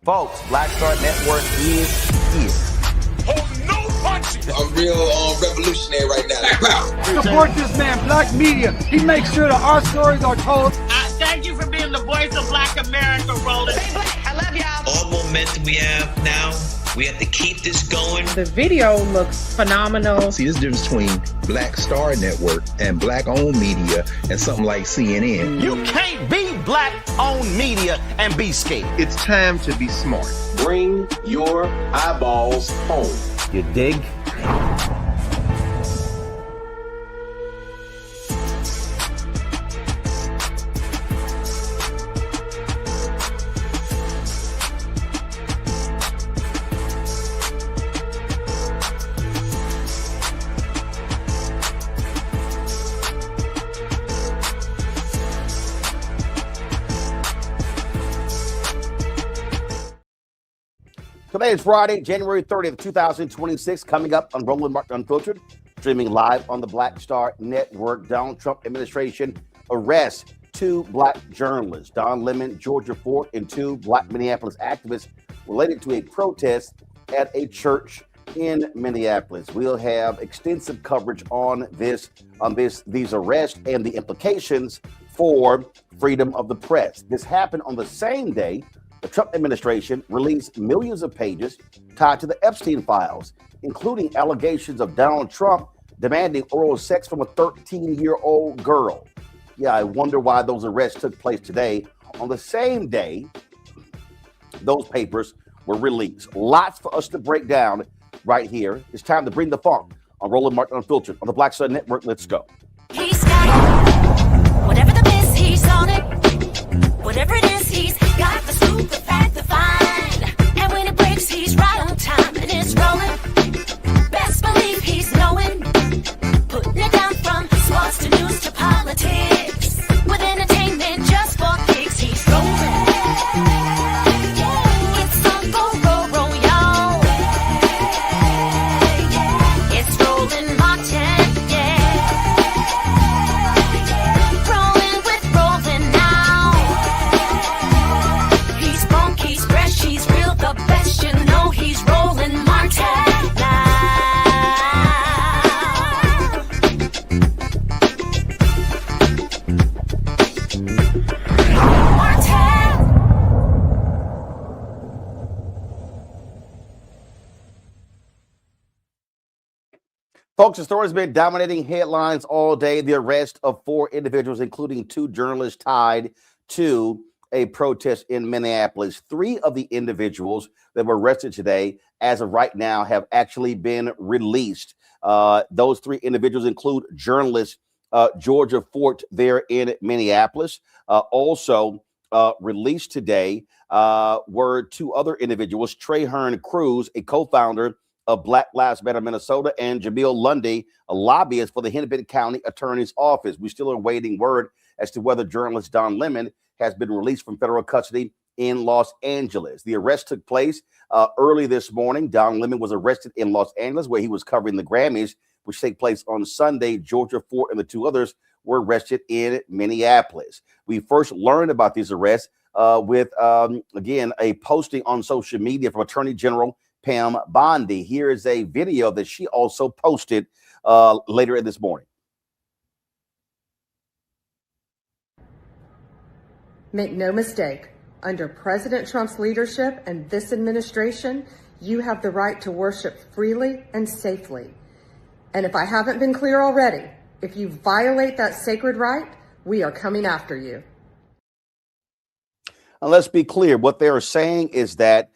Folks, Black Star Network is here. Hold no punches. I'm real revolutionary right now. Support this man, Black Media. He makes sure that our stories are told. Thank you for being the voice of Black America, Roland. Stay black. I love y'all. All momentum we have now, we have to keep this going. The video looks phenomenal. See, there's a difference between Black Star Network and Black-owned media and something like CNN. You can't be Black-owned media and be scared. It's time to be smart. Bring your eyeballs home. You dig? Today is Friday, January 30th, 2026. Coming up on Roland Martin Unfiltered, streaming live on the Black Star Network. Donald Trump administration arrests 2 Black journalists, Don Lemon, Georgia Fort, and 2 Black Minneapolis activists related to a protest at a church in Minneapolis. We'll have extensive coverage on these arrests and the implications for freedom of the press. This happened on the same day the Trump administration released millions of pages tied to the Epstein files, including allegations of Donald Trump demanding oral sex from a 13-year-old girl. Yeah, I wonder why those arrests took place today on the same day those papers were released. Lots for us to break down right here. It's time to bring the funk on Roland Martin Unfiltered on the Black Star Network. Let's go. He's got it. Whatever the miss, he's on it. Whatever it is, he's got the scoop, the fact, the find. And when it breaks, he's right on time and it's rolling. Best believe he's knowing. Putting it down from sports to news to politics. With entertainment just for kicks, he's rolling. It's on roll, y'all. It's Roland Martin, yeah. Rolling with Roland now. He's funk, he's fresh, he's real, the best, you know he's Roland Martin now. Folks, the story's been dominating headlines all day. The arrest of 4 individuals, including 2 journalists tied to a protest in Minneapolis. 3 of the individuals that were arrested today, as of right now, have actually been released. Those 3 individuals include journalist Georgia Fort there in Minneapolis. Also released today were 2 other individuals, Traherne Cruz, a co-founder of Black Lives Matter Minnesota, and Jamil Lundy, a lobbyist for the Hennepin County Attorney's Office. We still are awaiting word as to whether journalist Don Lemon has been released from federal custody in Los Angeles. The arrest took place early this morning. Don Lemon was arrested in Los Angeles, where he was covering the Grammys, which take place on Sunday. Georgia Fort and the 2 others were arrested in Minneapolis. We first learned about these arrests with, again, a posting on social media from Attorney General Pam Bondi. Here is a video that she also posted later in this morning. Make no mistake, under President Trump's leadership and this administration, you have the right to worship freely and safely. And if I haven't been clear already, if you violate that sacred right, we are coming after you. And let's be clear. What they are saying is that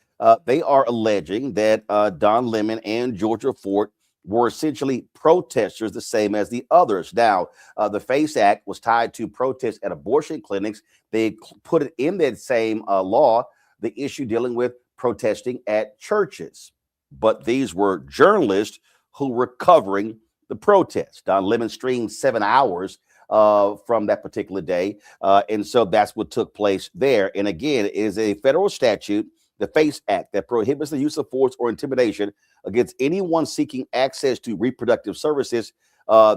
they are alleging that Don Lemon and Georgia Fort were essentially protesters, the same as the others. Now, the FACE Act was tied to protests at abortion clinics. They put it in that same law, the issue dealing with protesting at churches. But these were journalists who were covering the protest. Don Lemon streamed 7 hours from that particular day. And so that's what took place there. And again, it is a federal statute, the FACE Act, that prohibits the use of force or intimidation against anyone seeking access to reproductive services.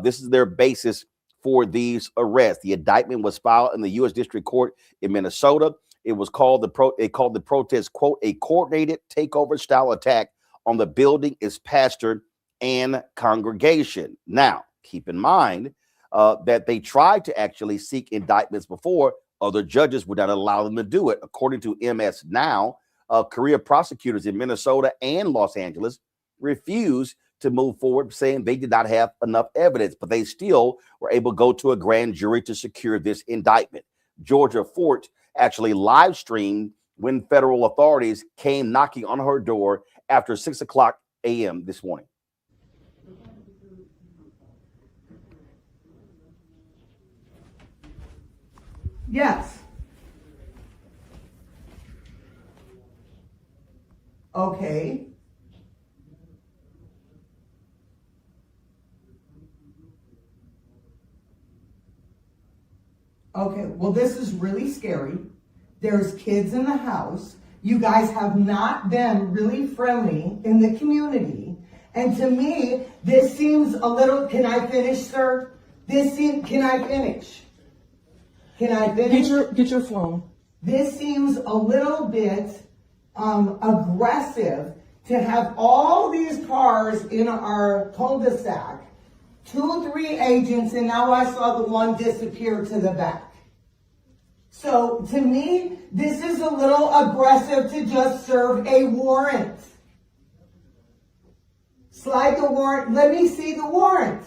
This is their basis for these arrests. The indictment was filed in the U.S. District Court in Minnesota, It was called They called the protest, quote, a coordinated takeover style attack on the building, its pastor, and congregation. Now, keep in mind that they tried to actually seek indictments before. Other judges would not allow them to do it. According to MS Now, career prosecutors in Minnesota and Los Angeles refused to move forward, saying they did not have enough evidence, but they still were able to go to a grand jury to secure this indictment. Georgia Fort actually live streamed when federal authorities came knocking on her door after 6 o'clock a.m. this morning. Yes. Okay. Okay, well, this is really scary. There's kids in the house. You guys have not been really friendly in the community. And to me, this seems a little, can I finish, sir? Can I finish? Can I finish? Get your phone. This seems a little bit aggressive to have all these cars in our cul-de-sac, 2, 3 agents, and now I saw the one disappear to the back. So to me, this is a little aggressive to just serve a warrant. Slide the warrant. Let me see the warrant.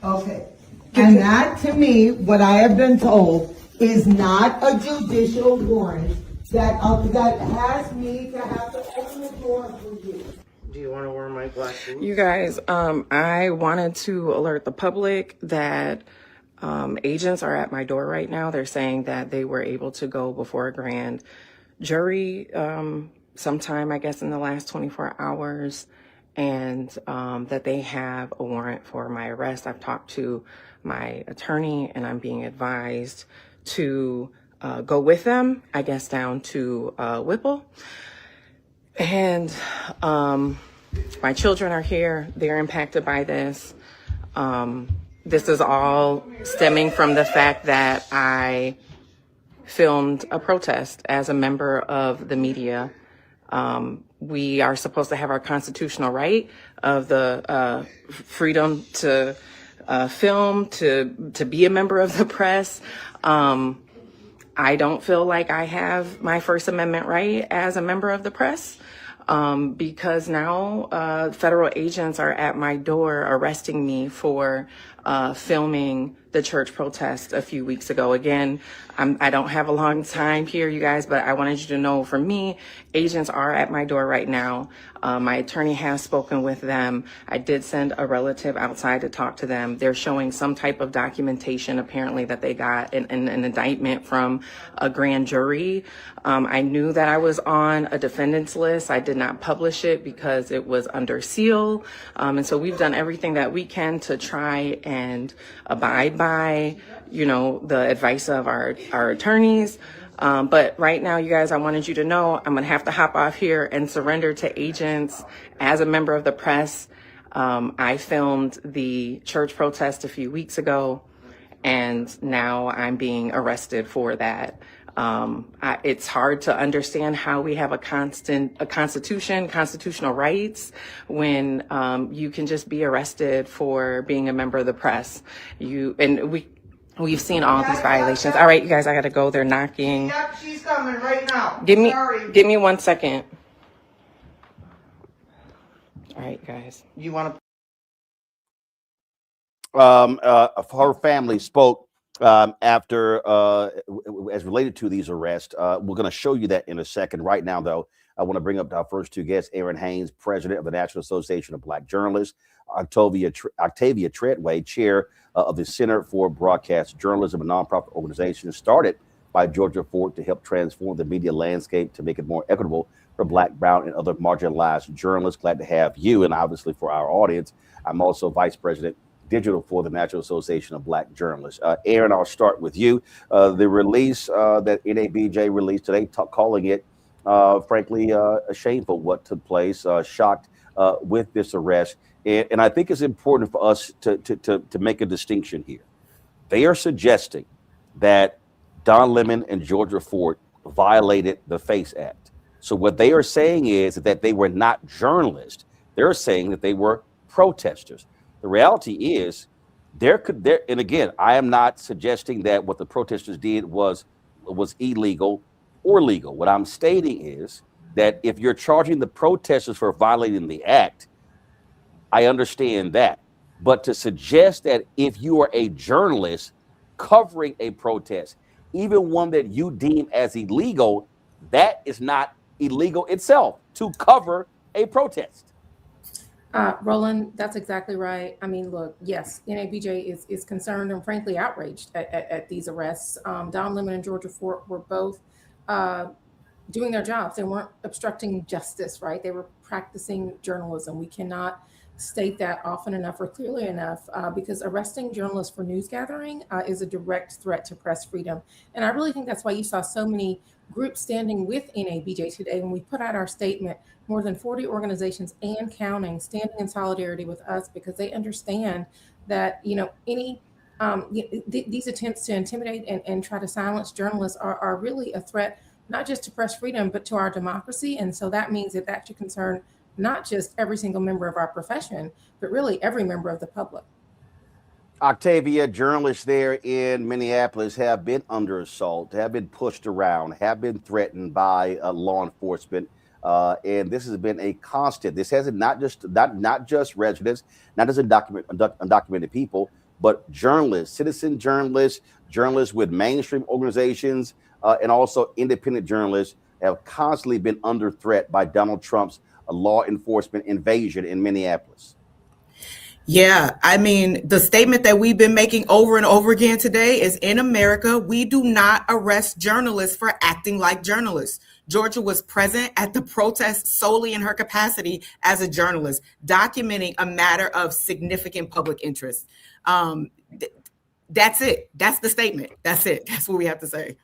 Okay. And that, to me, what I have been told, is not a judicial warrant that has me to have to open the door for you. Do you want to wear my black shoes? You guys, I wanted to alert the public that agents are at my door right now. They're saying that they were able to go before a grand jury sometime, I guess, in the last 24 hours, and that they have a warrant for my arrest. I've talked to my attorney, and I'm being advised to go with them, I guess, down to Whipple. And my children are here. They're impacted by this. This is all stemming from the fact that I filmed a protest as a member of the media. We are supposed to have our constitutional right of the freedom to film, to be a member of the press. I don't feel like I have my First Amendment right as a member of the press, because now federal agents are at my door arresting me for filming the church protest a few weeks ago. Again, I don't have a long time here, you guys, but I wanted you to know, for me, agents are at my door right now. My attorney has spoken with them. I did send a relative outside to talk to them. They're showing some type of documentation, apparently, that they got an indictment from a grand jury. I knew that I was on a defendant's list. I did not publish it because it was under seal. And so we've done everything that we can to try and abide by, the advice of our attorneys. But right now, you guys, I wanted you to know I'm going to have to hop off here and surrender to agents as a member of the press. I filmed the church protest a few weeks ago, and now I'm being arrested for that. It's hard to understand how we have a constitution, constitutional rights, when you can just be arrested for being a member of the press. We've seen all these violations. All right, you guys, I gotta go. They're knocking. Yep, she's coming right now. Give me 1 second. All right, guys. You want to? Her family spoke after, as related to these arrests. We're going to show you that in a second. Right now, though, I want to bring up our first two guests: Erin Haines, president of the National Association of Black Journalists; Octavia Treadway, chair of the Center for Broadcast Journalism, a nonprofit organization started by Georgia Fort to help transform the media landscape to make it more equitable for Black, Brown, and other marginalized journalists. Glad to have you, and obviously for our audience. I'm also vice president digital for the National Association of Black Journalists. Erin, I'll start with you. The release that NABJ released today, calling it, frankly, shameful what took place, shocked with this arrest. And I think it's important for us to make a distinction here. They are suggesting that Don Lemon and Georgia Ford violated the FACE Act. So what they are saying is that they were not journalists. They're saying that they were protesters. The reality is and again, I am not suggesting that what the protesters did was illegal or legal. What I'm stating is that if you're charging the protesters for violating the act, I understand that. But to suggest that if you are a journalist covering a protest, even one that you deem as illegal, that is not illegal itself to cover a protest. Roland, that's exactly right. I mean, look, yes, NABJ is concerned and frankly outraged at these arrests. Don Lemon and Georgia Ford were both doing their jobs. They weren't obstructing justice, right? They were practicing journalism. We cannot state that often enough or clearly enough because arresting journalists for news gathering is a direct threat to press freedom. And I really think that's why you saw so many groups standing with NABJ today when we put out our statement. More than 40 organizations and counting standing in solidarity with us because they understand that, any these attempts to intimidate and try to silence journalists are really a threat, not just to press freedom, but to our democracy. And so that means that should concern not just every single member of our profession, but really every member of the public. Octavia, journalists there in Minneapolis have been under assault, have been pushed around, have been threatened by law enforcement. And this has been a constant. This hasn't not just residents, not just undocumented people, but journalists, citizen journalists, journalists with mainstream organizations, and also independent journalists have constantly been under threat by Donald Trump's law enforcement invasion in Minneapolis. Yeah, I mean, the statement that we've been making over and over again today is in America, we do not arrest journalists for acting like journalists. Georgia was present at the protest solely in her capacity as a journalist, documenting a matter of significant public interest. That's it. That's the statement. That's it. That's what we have to say.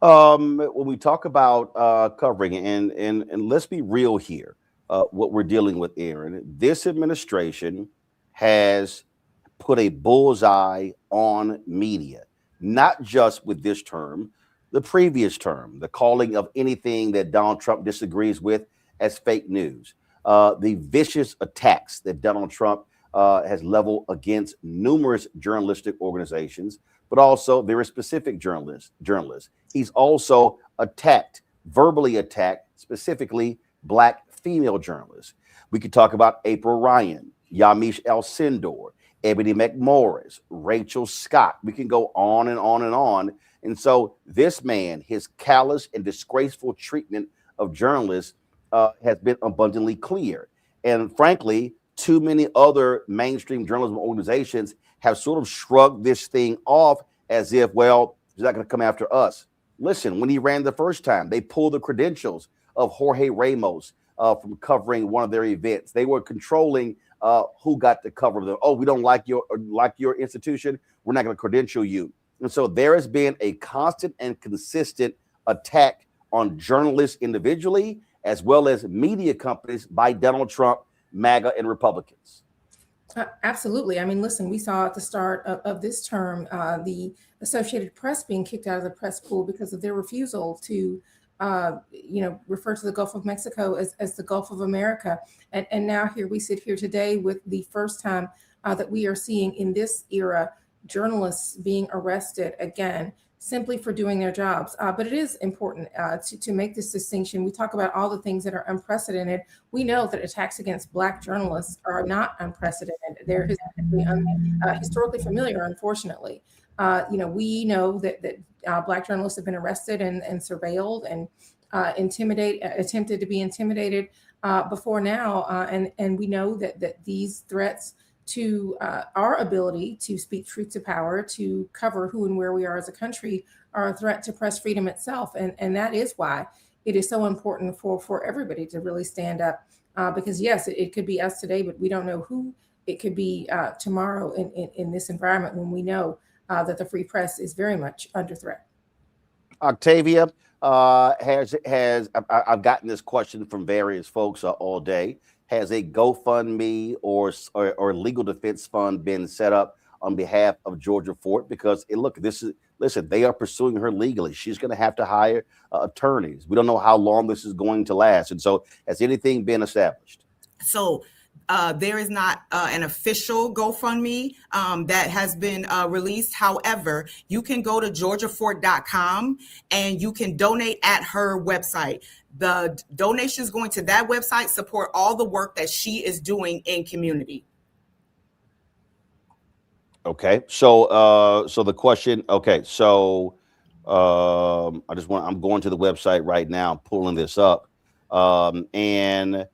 When we talk about covering, and let's be real here, what we're dealing with, Erin, this administration has put a bullseye on media, not just with this term, the previous term, the calling of anything that Donald Trump disagrees with as fake news, the vicious attacks that Donald Trump has leveled against numerous journalistic organizations, but also very specific journalists. He's also verbally attacked, specifically Black female journalists. We could talk about April Ryan, Yamiche Alcindor, Ebony McMorris, Rachel Scott. We can go on and on and on. And so this man, his callous and disgraceful treatment of journalists has been abundantly clear. And frankly, too many other mainstream journalism organizations have sort of shrugged this thing off as if, well, he's not going to come after us. Listen, when he ran the first time, they pulled the credentials of Jorge Ramos from covering one of their events. They were controlling who got to cover them. Oh, we don't like your institution. We're not going to credential you. And so there has been a constant and consistent attack on journalists individually, as well as media companies by Donald Trump, MAGA, and Republicans. Absolutely. I mean, listen, we saw at the start of this term, the Associated Press being kicked out of the press pool because of their refusal to refer to the Gulf of Mexico as the Gulf of America. And now here we sit here today with the first time that we are seeing in this era journalists being arrested again simply for doing their jobs. But it is important to make this distinction. We talk about all the things that are unprecedented. We know that attacks against Black journalists are not unprecedented. They're historically familiar, unfortunately. We know that Black journalists have been arrested and surveilled and attempted to be intimidated before now. And we know that these threats to our ability to speak truth to power, to cover who and where we are as a country, are a threat to press freedom itself. And that is why it is so important for everybody to really stand up. Because yes, it could be us today, but we don't know who it could be tomorrow in this environment when we know that the free press is very much under threat. Octavia, I've gotten this question from various folks all day. has a GoFundMe or legal defense fund been set up on behalf of Georgia Fort? Because listen, they are pursuing her legally. She's going to have to hire attorneys. We don't know how long this is going to last. And so has anything been established? So there is not an official GoFundMe that has been released. However, you can go to georgiafort.com and you can donate at her website. The donations going to that website support all the work that she is doing in community. Okay. So the question, okay. So I'm going to the website right now, pulling this up. And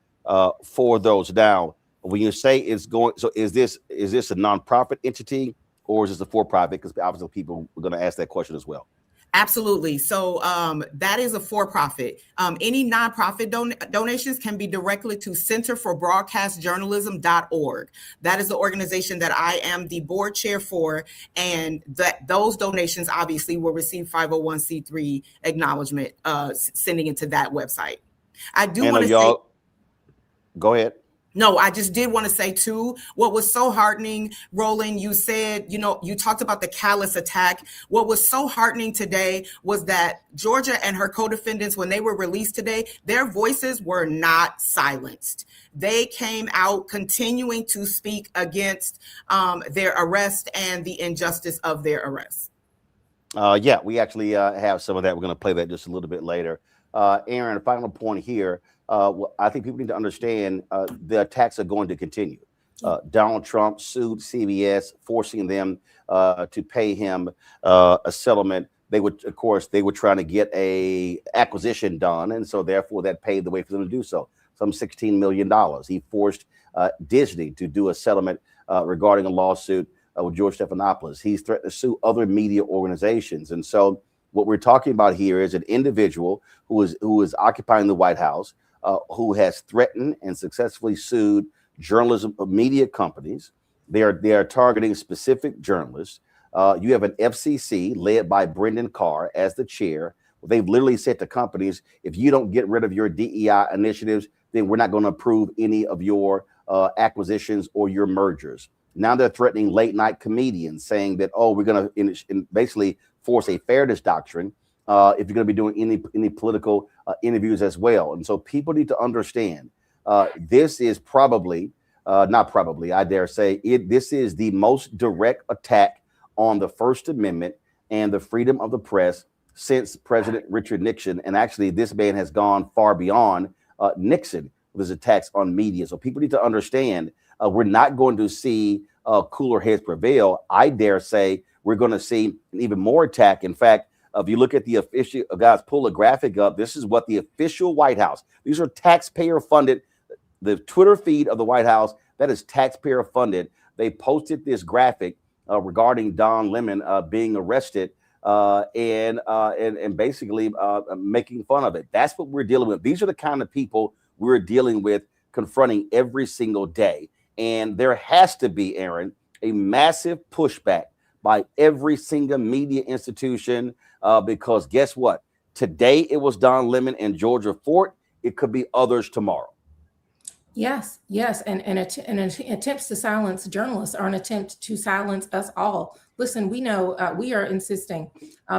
for those now, when you say it's going, so is this a nonprofit entity or is this a for-profit? Because obviously people are going to ask that question as well. Absolutely. So that is a for-profit. Any nonprofit donations can be directly to centerforbroadcastjournalism.org. That is the organization that I am the board chair for, and those donations obviously will receive 501c3 acknowledgement, sending it to that website. I do want to say, go ahead. No, I just did want to say too, what was so heartening, Roland, you said, you talked about the callous attack. What was so heartening today was that Georgia and her co-defendants, when they were released today, their voices were not silenced. They came out continuing to speak against their arrest and the injustice of their arrest. Yeah, we actually have some of that. We're going to play that just a little bit later. Erin, a final point here. I think people need to understand the attacks are going to continue. Donald Trump sued CBS, forcing them to pay him a settlement. They were trying to get a acquisition done, and so therefore that paved the way for them to do so. Some $16 million. He forced Disney to do a settlement regarding a lawsuit with George Stephanopoulos. He's threatened to sue other media organizations, and so what we're talking about here is an individual who is occupying the White House, who has threatened and successfully sued journalism media companies. They are targeting specific journalists. You have an FCC led by Brendan Carr as the chair. They've literally said to companies, if you don't get rid of your DEI initiatives, then we're not going to approve any of your acquisitions or your mergers. Now they're threatening late night comedians, saying that, we're going to basically force a fairness doctrine if you're going to be doing any political interviews as well. And so people need to understand this is I dare say this is the most direct attack on the First Amendment and the freedom of the press since President Richard Nixon. And actually, this man has gone far beyond Nixon with his attacks on media. So people need to understand we're not going to see cooler heads prevail. I dare say we're going to see an even more attack. In fact, if you look at the official, guys, pull a graphic up. This is what the official White House, these are taxpayer funded, the Twitter feed of the White House, that is taxpayer funded. They posted this graphic regarding Don Lemon being arrested and basically making fun of it. That's what we're dealing with. These are the kind of people we're dealing with, confronting every single day. And there has to be, Erin, a massive pushback by every single media institution, because guess what? Today it was Don Lemon and Georgia Fort. It could be others tomorrow. Yes. And attempts to silence journalists are an attempt to silence us all. Listen, we know we are insisting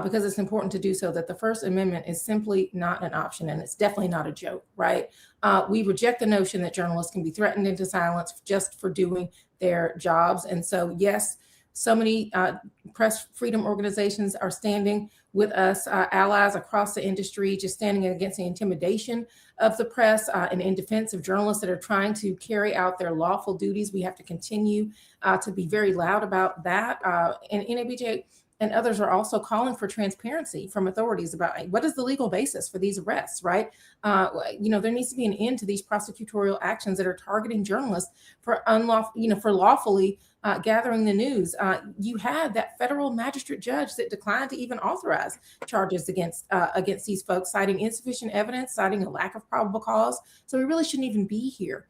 because it's important to do so that the First Amendment is simply not an option, and it's definitely not a joke, right? We reject the notion that journalists can be threatened into silence just for doing their jobs. And so, yes, so many press freedom organizations are standing with us, allies across the industry, just standing against the intimidation of the press and in defense of journalists that are trying to carry out their lawful duties. We have to continue to be very loud about that. And NABJ and others are also calling for transparency from authorities about what is the legal basis for these arrests, right? There needs to be an end to these prosecutorial actions that are targeting journalists for for lawfully gathering the news. You had that federal magistrate judge that declined to even authorize charges against these folks, citing insufficient evidence, citing a lack of probable cause. So we really shouldn't even be here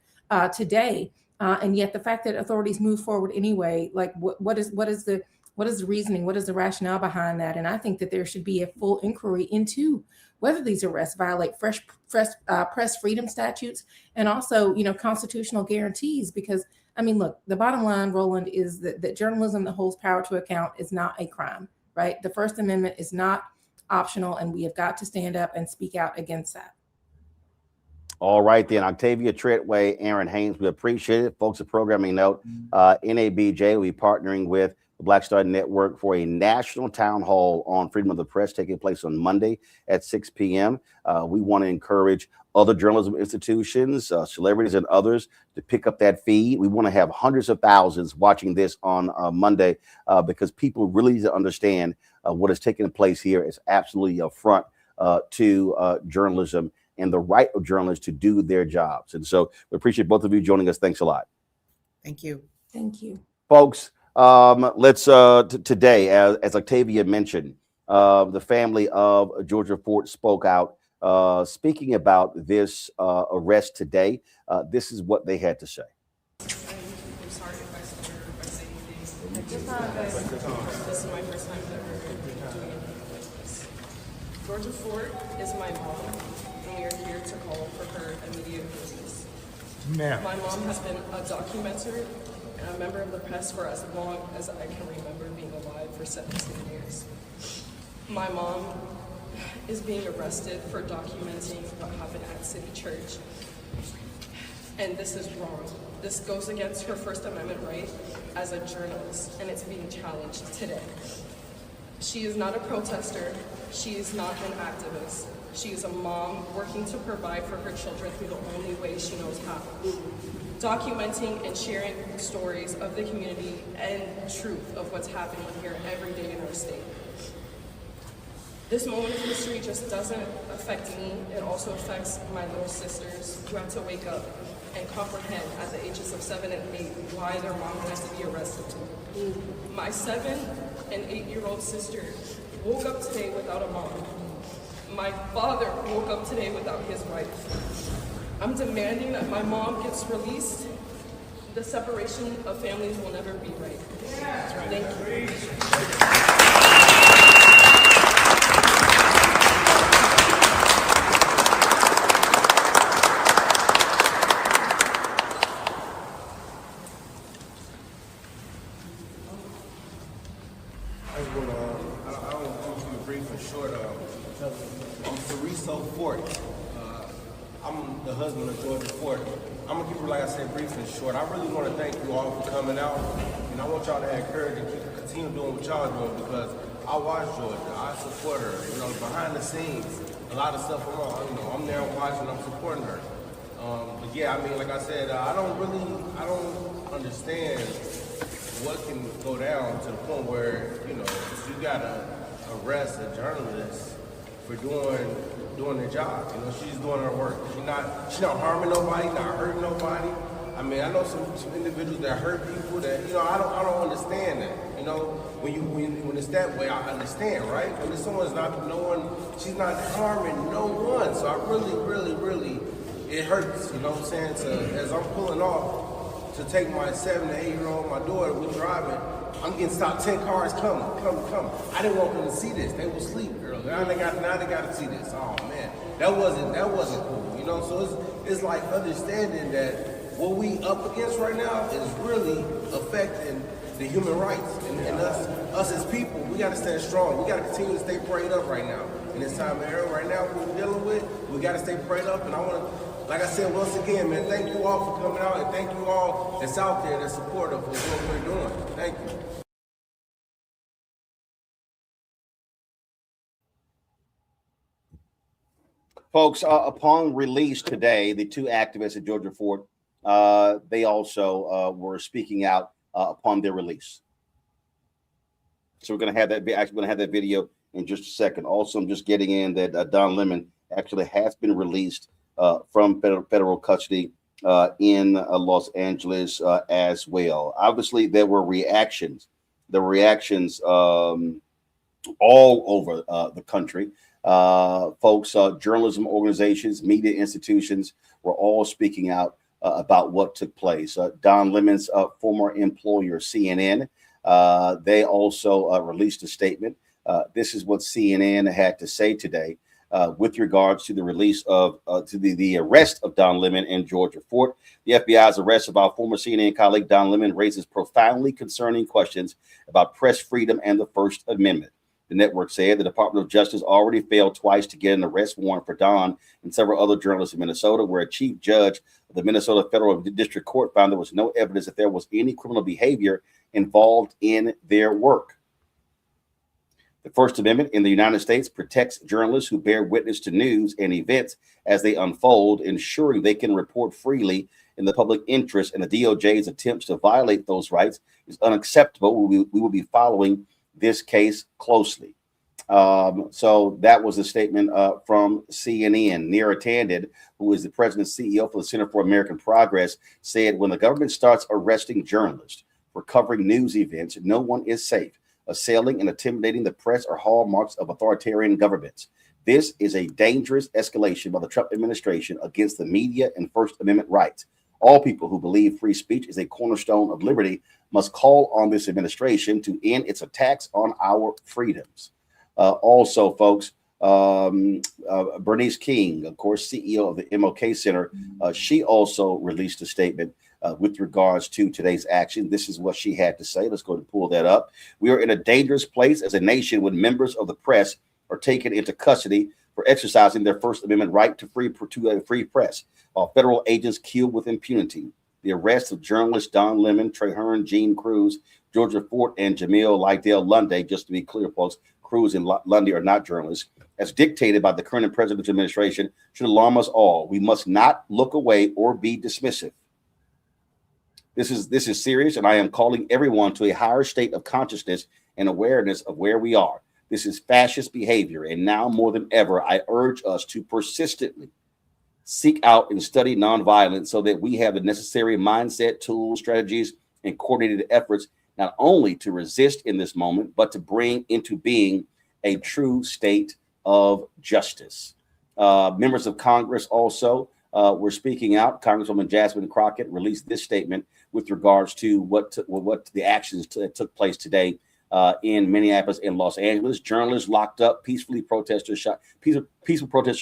today. And yet the fact that authorities move forward anyway, like what is the What is the reasoning? What is the rationale behind that? And I think that there should be a full inquiry into whether these arrests violate press freedom statutes and also, constitutional guarantees. Because, I mean, look, the bottom line, Roland, is that journalism that holds power to account is not a crime, right? The First Amendment is not optional, and we have got to stand up and speak out against that. All right, then. Octavia Treadway, Erin Haines, we appreciate it. Folks, a programming note, NABJ will be partnering with the Black Star Network for a national town hall on freedom of the press taking place on Monday at 6 p.m. We want to encourage other journalism institutions, celebrities and others to pick up that feed. We want to have hundreds of thousands watching this on Monday because people really need to understand what is taking place here is absolutely a affront to journalism and the right of journalists to do their jobs. And so we appreciate both of you joining us. Thanks a lot. Thank you. Thank you. Folks, let's today, as Octavia mentioned, the family of Georgia Fort spoke out, speaking about this arrest today. This is what they had to say. I'm sorry if I stutter or if I say anything. This is my first time ever doing anything like this. Georgia Fort is my mom, and we are here to call for her immediate release. My mom has been a documenter and a member of the press for as long as I can remember being alive, for 17 years. My mom is being arrested for documenting what happened at City Church. And this is wrong. This goes against her First Amendment right as a journalist, and it's being challenged today. She is not a protester. She is not an activist. She is a mom working to provide for her children through the only way she knows how. Documenting and sharing stories of the community and truth of what's happening here every day in our state. This moment of history just doesn't affect me, it also affects my little sisters who have to wake up and comprehend at the ages of 7 and 8 why their mom has to be arrested too. My 7 and 8-year-old sister woke up today without a mom. My father woke up today without his wife. I'm demanding that my mom gets released. The separation of families will never be right. Thank you. I'm the husband of Georgia Fort. I'm gonna keep it, like I said, brief and short. I really want to thank you all for coming out, and I want y'all to have courage and continue doing what y'all doing, because I watch Georgia, I support her. Behind the scenes, a lot of stuff I'm there watching, I'm supporting her. But yeah, I mean, like I said, I don't understand what can go down to the point where you gotta arrest a journalist for doing their job. She's doing her work. She's not harming nobody, not hurting nobody. I mean, I know some individuals that hurt people that I don't understand that. When it's that way, I understand, right? When someone's she's not harming no one. So I really, it hurts. You know what I'm saying? As I'm pulling off to take my 7 to 8-year-old, my daughter, we driving. I'm getting stopped, 10 cars coming. I didn't want them to see this. They will sleep early. Now they got to see this. Oh man, that wasn't cool. So it's like understanding that what we up against right now is really affecting the human rights and us as people. We got to stand strong. We got to continue to stay prayed up right now. In this time of era right now, what we're dealing with, we got to stay prayed up. And I want to, like I said, once again, man, thank you all for coming out, and thank you all that's out there that's supportive of what we're doing. Thank you. Folks, upon release today, the two activists at Georgia Fort, they also were speaking out upon their release. So we're going to have that video in just a second. Also, I'm just getting in that Don Lemon actually has been released from federal custody in Los Angeles as well. Obviously, there were reactions. There were reactions all over the country. Folks, journalism organizations, media institutions were all speaking out about what took place. Don Lemon's former employer, CNN, They also released a statement. This is what CNN had to say today with regards to the release of to the arrest of Don Lemon in Georgia Fort. The FBI's arrest of our former CNN colleague Don Lemon raises profoundly concerning questions about press freedom and the First Amendment. The network said the Department of Justice already failed twice to get an arrest warrant for Don and several other journalists in Minnesota, where a chief judge of the Minnesota Federal District Court found there was no evidence that there was any criminal behavior involved in their work. The First Amendment in the United States protects journalists who bear witness to news and events as they unfold, ensuring they can report freely in the public interest, and the DOJ's attempts to violate those rights is unacceptable. We will be following this case closely. So that was a statement from CNN. Neera Tanden, who is the president and CEO for the Center for American Progress, said when the government starts arresting journalists for covering news events, no one is safe. Assailing and intimidating the press are hallmarks of authoritarian governments. This is a dangerous escalation by the Trump administration against the media and First Amendment rights. All people who believe free speech is a cornerstone of liberty must call on this administration to end its attacks on our freedoms. Also, folks, Bernice King, of course, CEO of the MLK Center, she also released a statement with regards to today's action. This is what she had to say. Let's go and pull that up. We are in a dangerous place as a nation when members of the press are taken into custody for exercising their First Amendment right to a free press, while federal agents killed with impunity. The arrest of journalists Don Lemon, Traherne Jean Cruz, Georgia Fort, and Jamil Lydell Lundy, just to be clear, folks, Cruz and Lundy are not journalists, as dictated by the current president's administration, should alarm us all. We must not look away or be dismissive. This is serious, and I am calling everyone to a higher state of consciousness and awareness of where we are. This is fascist behavior, and now more than ever, I urge us to persistently seek out and study nonviolence so that we have the necessary mindset, tools, strategies, and coordinated efforts, not only to resist in this moment, but to bring into being a true state of justice. Members of Congress also were speaking out. Congresswoman Jasmine Crockett released this statement with regards to what the actions that took place today in Minneapolis and Los Angeles. Journalists locked up, peaceful protesters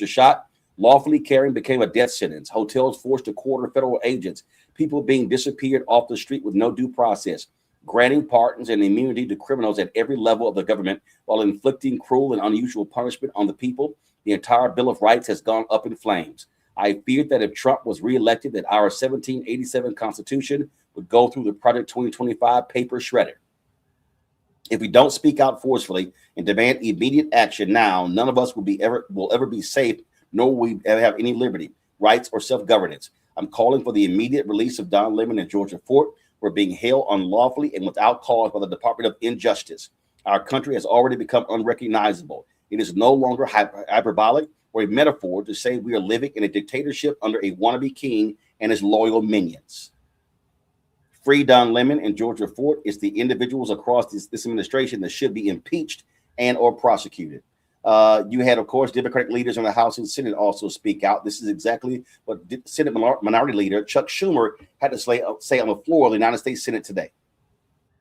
shot, lawfully carrying became a death sentence. Hotels forced to quarter federal agents, people being disappeared off the street with no due process, granting pardons and immunity to criminals at every level of the government while inflicting cruel and unusual punishment on the people. The entire Bill of Rights has gone up in flames. I feared that if Trump was reelected, that our 1787 Constitution would go through the Project 2025 paper shredder. If we don't speak out forcefully and demand immediate action now, none of us will ever be safe, nor will we ever have any liberty, rights, or self-governance. I'm calling for the immediate release of Don Lemon and Georgia Fort, who are being held unlawfully and without cause by the Department of Injustice. Our country has already become unrecognizable. It is no longer hyperbolic or a metaphor to say we are living in a dictatorship under a wannabe king and his loyal minions. Free Don Lemon and Georgia Fort is the individuals across this administration that should be impeached and or prosecuted. You had, of course, Democratic leaders in the House and Senate also speak out. This is exactly what Senate Minority Leader Chuck Schumer had to say on the floor of the United States Senate today.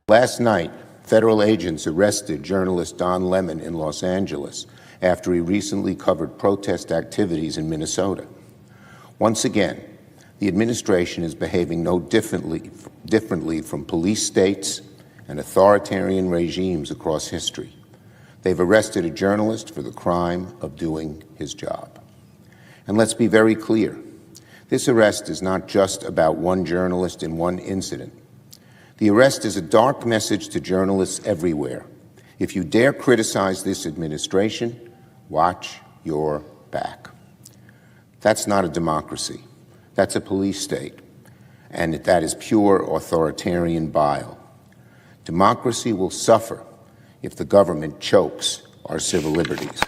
Last night, federal agents arrested journalist Don Lemon in Los Angeles after he recently covered protest activities in Minnesota. Once again, the administration is behaving no differently from police states and authoritarian regimes across history. They've arrested a journalist for the crime of doing his job. And let's be very clear, this arrest is not just about one journalist in one incident. The arrest is a dark message to journalists everywhere. If you dare criticize this administration, watch your back. That's not a democracy. That's a police state. And that is pure authoritarian bile. Democracy will suffer if the government chokes our civil liberties.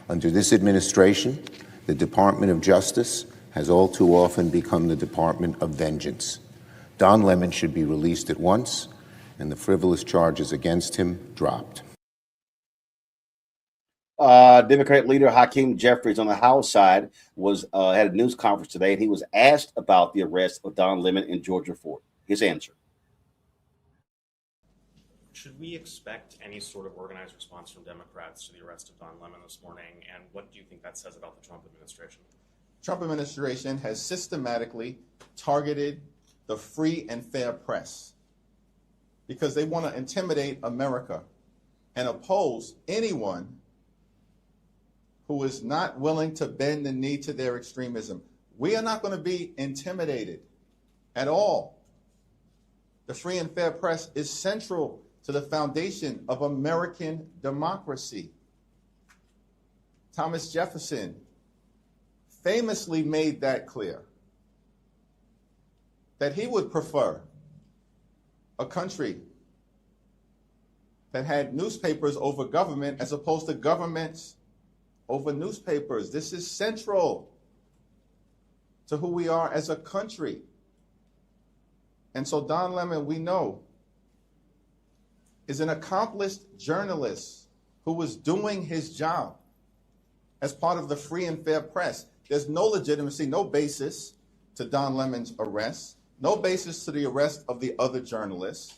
Under this administration, the Department of Justice has all too often become the Department of Vengeance. Don Lemon should be released at once and the frivolous charges against him dropped. Democratic leader Hakeem Jeffries on the House side had a news conference today, and he was asked about the arrest of Don Lemon and Georgia Fort. His answer. Should we expect any sort of organized response from Democrats to the arrest of Don Lemon this morning? And what do you think that says about the Trump administration? Trump administration has systematically targeted the free and fair press because they want to intimidate America and oppose anyone who is not willing to bend the knee to their extremism. We are not going to be intimidated at all. The free and fair press is central to the foundation of American democracy. Thomas Jefferson famously made that clear, that he would prefer a country that had newspapers over government as opposed to governments over newspapers. This is central to who we are as a country. And so Don Lemon, we know, is an accomplished journalist who was doing his job as part of the free and fair press. There's no legitimacy, no basis to Don Lemon's arrest, no basis to the arrest of the other journalists.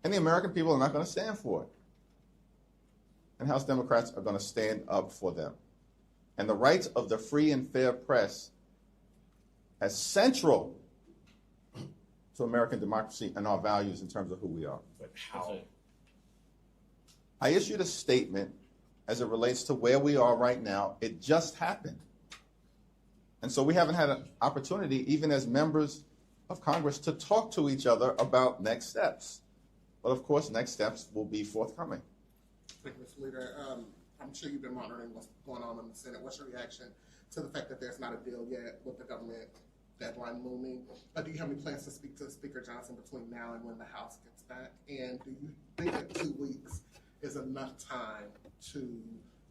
And the American people are not going to stand for it. And House Democrats are going to stand up for them. And the rights of the free and fair press as central to American democracy and our values in terms of who we are. But how? I issued a statement as it relates to where we are right now. It just happened. And so we haven't had an opportunity, even as members of Congress, to talk to each other about next steps. But of course, next steps will be forthcoming. Thank you, Mr. Leader. I'm sure you've been monitoring what's going on in the Senate. What's your reaction to the fact that there's not a deal yet with the government deadline looming? Do you have any plans to speak to Speaker Johnson between now and when the House gets back? And do you think that 2 weeks is enough time to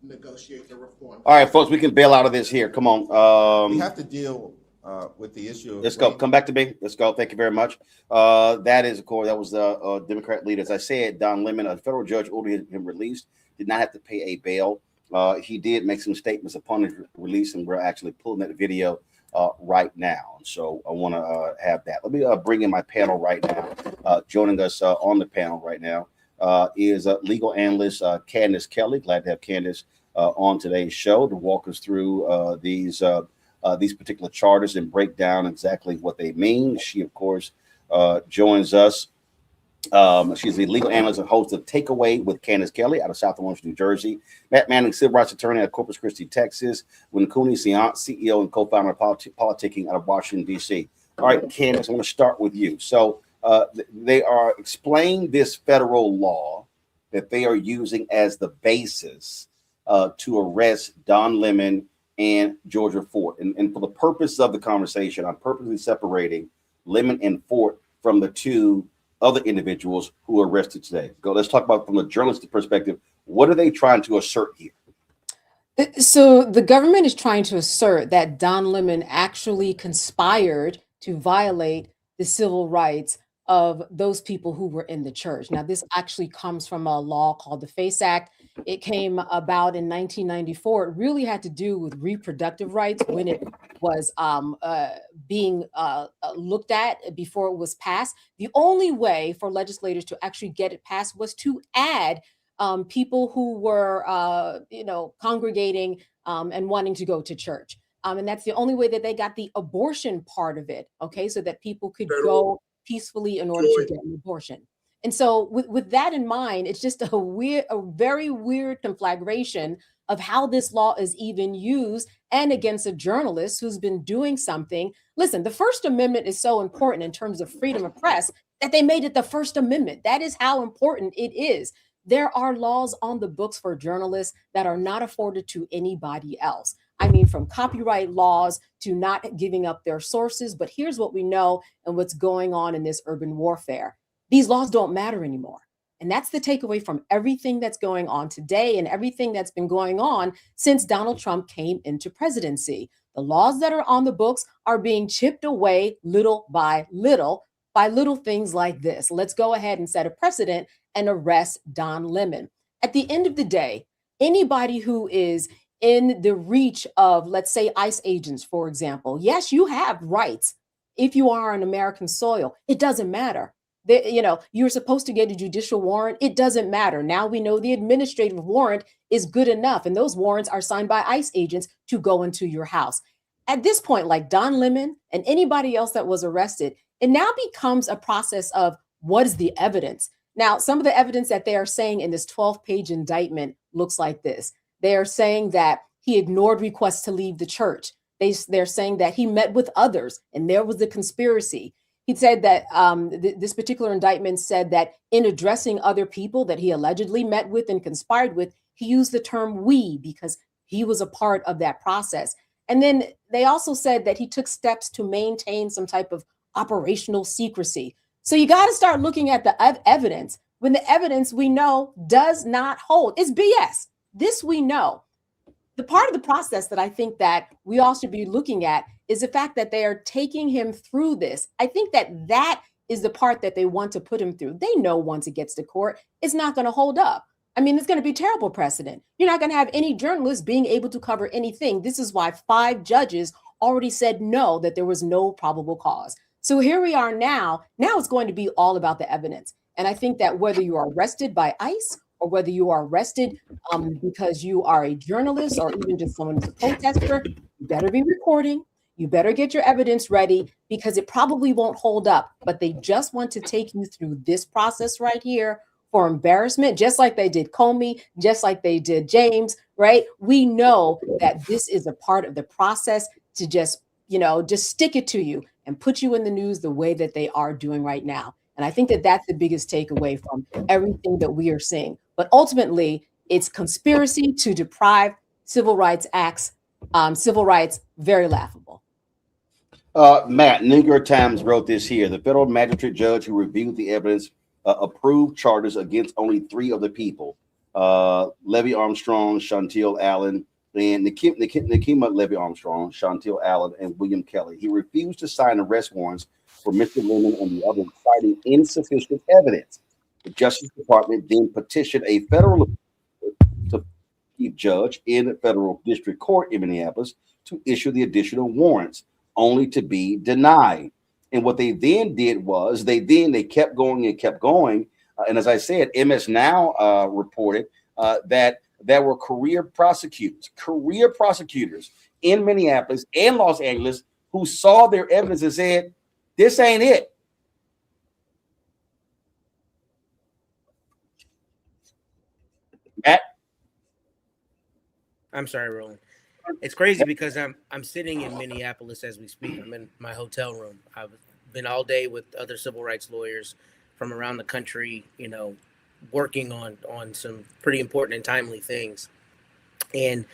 negotiate the reform? All right, folks, we can bail out of this here. Come on. We have to deal with the issue. Let's go. Come back to me. Let's go. Thank you very much. That is, of course, that was the Democrat leader. As I said, Don Lemon, a federal judge ordered him released, did not have to pay a bail. He did make some statements upon his release, and we're actually pulling that video right now. So I want to have that. Let me bring in my panel right now. Joining us on the panel right now is legal analyst Candace Kelly. Glad to have Candace on today's show to walk us through these particular charters and break down exactly what they mean. She, of course, joins us. She's the legal analyst and host of Takeaway with Candace Kelly out of South Orange, New Jersey. Matt Manning, civil rights attorney at Corpus Christi, Texas. Win Cooney, CEO and co-founder of Politicking out of Washington, D.C. All right, Candace, I want to start with you. So they are explaining this federal law that they are using as the basis to arrest Don Lemon and Georgia Fort. And for the purpose of the conversation, I'm purposely separating Lemon and Fort from the two other individuals who were arrested today. Let's talk about from a journalistic perspective. What are they trying to assert here? So the government is trying to assert that Don Lemon actually conspired to violate the civil rights of those people who were in the church. Now, this actually comes from a law called the FACE Act. It came about in 1994. It really had to do with reproductive rights when it was being looked at before it was passed. The only way for legislators to actually get it passed was to add people who were, congregating and wanting to go to church. And that's the only way that they got the abortion part of it. Okay, so that people could go peacefully in order to get an abortion. And so with that in mind, it's just a very weird conflagration of how this law is even used and against a journalist who's been doing something. Listen, the First Amendment is so important in terms of freedom of press that they made it the First Amendment. That is how important it is. There are laws on the books for journalists that are not afforded to anybody else. I mean, from copyright laws to not giving up their sources. But here's what we know and what's going on in this urban warfare. These laws don't matter anymore. And that's the takeaway from everything that's going on today and everything that's been going on since Donald Trump came into presidency. The laws that are on the books are being chipped away little by little things like this. Let's go ahead and set a precedent and arrest Don Lemon. At the end of the day, anybody who is in the reach of, let's say, ICE agents, for example, yes, you have rights if you are on American soil. It doesn't matter. You're supposed to get a judicial warrant. It doesn't matter. Now we know the administrative warrant is good enough. And those warrants are signed by ICE agents to go into your house. At this point, like Don Lemon and anybody else that was arrested, it now becomes a process of what is the evidence? Now, some of the evidence that they are saying in this 12-page indictment looks like this. They are saying that he ignored requests to leave the church. They're saying that he met with others and there was a conspiracy. He said that this particular indictment said that in addressing other people that he allegedly met with and conspired with, he used the term we because he was a part of that process. And then they also said that he took steps to maintain some type of operational secrecy. So you got to start looking at the evidence when the evidence we know does not hold. It's BS. This we know. The part of the process that I think that we all should be looking at is the fact that they are taking him through this. I think that that is the part that they want to put him through. They know once it gets to court, it's not going to hold up. I mean, it's going to be terrible precedent. You're not going to have any journalist being able to cover anything. This is why 5 judges already said no, that there was no probable cause. So here we are now. Now it's going to be all about the evidence. And I think that whether you are arrested by ICE or whether you are arrested because you are a journalist or even just someone who's a protester, you better be recording. You better get your evidence ready because it probably won't hold up. But they just want to take you through this process right here for embarrassment, just like they did Comey, just like they did James, right? We know that this is a part of the process to just stick it to you and put you in the news the way that they are doing right now. And I think that that's the biggest takeaway from everything that we are seeing. But ultimately, it's conspiracy to deprive civil rights acts, civil rights, very laughable. Matt, New York Times wrote this here. The federal magistrate judge who reviewed the evidence approved charges against only 3 of the people, Levy Armstrong, Chantel Allen, and Nikema Levy Armstrong, Chantel Allen, and William Kelly. He refused to sign arrest warrants for Mr. Lemon and the others, citing insufficient evidence. The Justice Department then petitioned a federal chief judge in the federal district court in Minneapolis to issue the additional warrants, only to be denied. And what they then did was they kept going and kept going. And as I said, MS Now reported that there were career prosecutors in Minneapolis and Los Angeles who saw their evidence and said, this ain't it. Matt? I'm sorry, Roland. It's crazy because I'm sitting in Minneapolis as we speak. I'm in my hotel room. I've been all day with other civil rights lawyers from around the country, working on some pretty important and timely things. And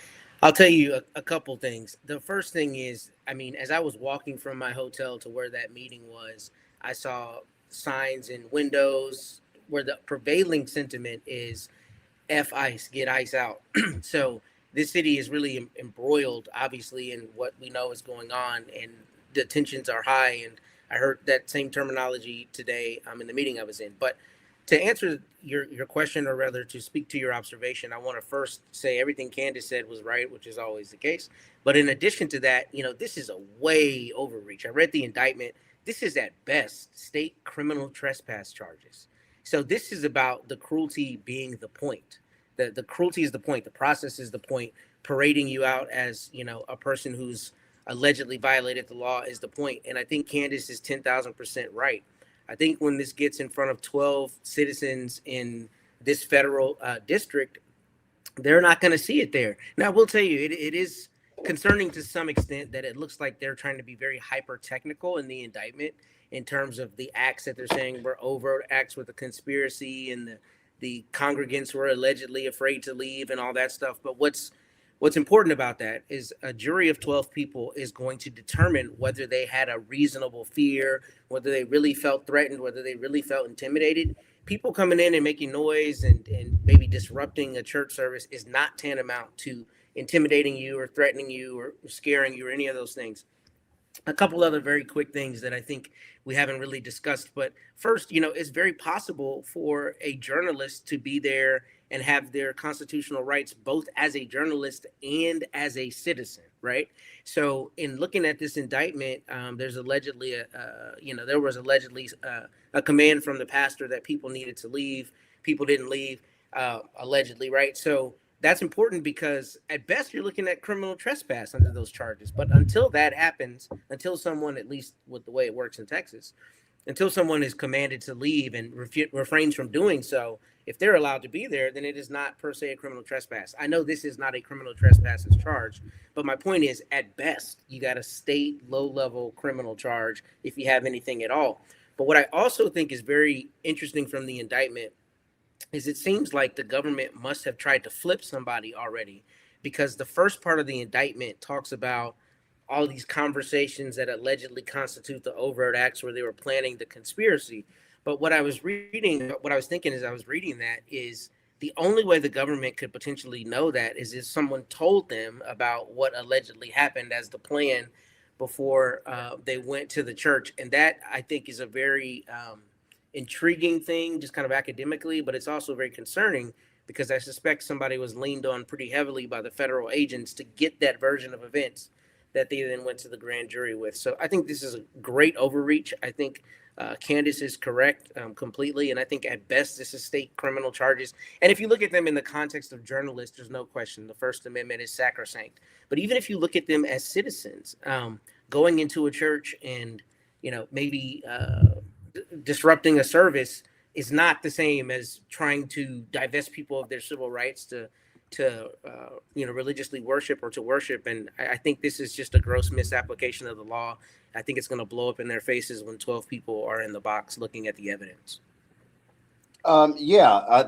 I'll tell you a couple things. The first thing is, as I was walking from my hotel to where that meeting was, I saw signs in windows where the prevailing sentiment is F ICE, get ICE out. So this city is really embroiled, obviously, in what we know is going on, and the tensions are high. And I heard that same terminology today in the meeting I was in. But to answer your question, or rather to speak to your observation, I want to first say everything Candace said was right, which is always the case. But in addition to that, this is a way overreach. I read the indictment. This is at best state criminal trespass charges. So this is about the cruelty being the point. The cruelty is the point. The process is the point. Parading you out as, a person who's allegedly violated the law is the point. And I think Candace is 10,000% right. I think when this gets in front of 12 citizens in this federal district, they're not going to see it there. Now, I will tell you, it is concerning to some extent that it looks like they're trying to be very hyper technical in the indictment in terms of the acts that they're saying were overt acts with a conspiracy, and the congregants were allegedly afraid to leave and all that stuff. But what's important about that is a jury of 12 people is going to determine whether they had a reasonable fear, whether they really felt threatened, whether they really felt intimidated. People coming in and making noise and maybe disrupting a church service is not tantamount to intimidating you or threatening you or scaring you or any of those things. A couple other very quick things that I think we haven't really discussed. But first, it's very possible for a journalist to be there and have their constitutional rights both as a journalist and as a citizen, right? So in looking at this indictment, there's allegedly, a command from the pastor that people needed to leave. People didn't leave, allegedly, right? So that's important because at best you're looking at criminal trespass under those charges. But until that happens, until someone, at least with the way it works in Texas, until someone is commanded to leave and refrains from doing so, if they're allowed to be there, then it is not per se a criminal trespass. I know this is not a criminal trespass as charged, but my point is, at best, you got a state low-level criminal charge if you have anything at all. But what I also think is very interesting from the indictment is it seems like the government must have tried to flip somebody already, because the first part of the indictment talks about all these conversations that allegedly constitute the overt acts where they were planning the conspiracy. But what I was thinking as I was reading that is the only way the government could potentially know that is if someone told them about what allegedly happened as the plan before they went to the church. And that, I think, is a very intriguing thing, just kind of academically, but it's also very concerning because I suspect somebody was leaned on pretty heavily by the federal agents to get that version of events that they then went to the grand jury with. So I think this is a great overreach. I think Candace is correct completely. And I think at best, this is state criminal charges. And if you look at them in the context of journalists, there's no question the First Amendment is sacrosanct. But even if you look at them as citizens, going into a church and, maybe disrupting a service is not the same as trying to divest people of their civil rights to religiously worship or to worship. And I think this is just a gross misapplication of the law. I think it's going to blow up in their faces when 12 people are in the box looking at the evidence.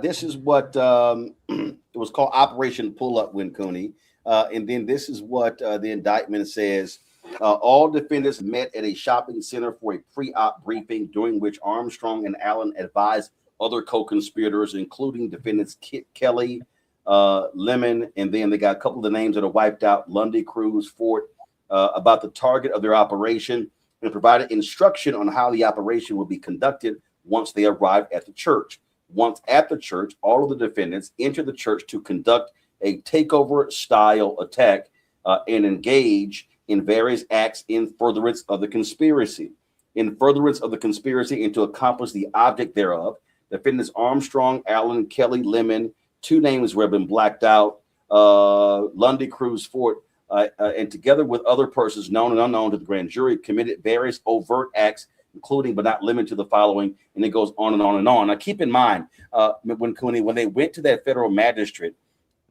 This is what it was called Operation Pull Up, Cooney. And then this is what the indictment says. All defendants met at a shopping center for a pre-op briefing during which Armstrong and Allen advised other co-conspirators, including defendants Kelly, Lemon, and then they got a couple of the names that are wiped out, Lundy, Cruz, Fort, about the target of their operation, and provided instruction on how the operation will be conducted once they arrived at the church. Once at the church, all of the defendants entered the church to conduct a takeover-style attack and engage in various acts in furtherance of the conspiracy. In furtherance of the conspiracy and to accomplish the object thereof, defendants Armstrong, Allen, Kelly, Lemon, two names were been blacked out, Lundy, Cruz, Fort, and together with other persons known and unknown to the grand jury, committed various overt acts, including but not limited to the following, and it goes on and on and on. Now, keep in mind, when they went to that federal magistrate,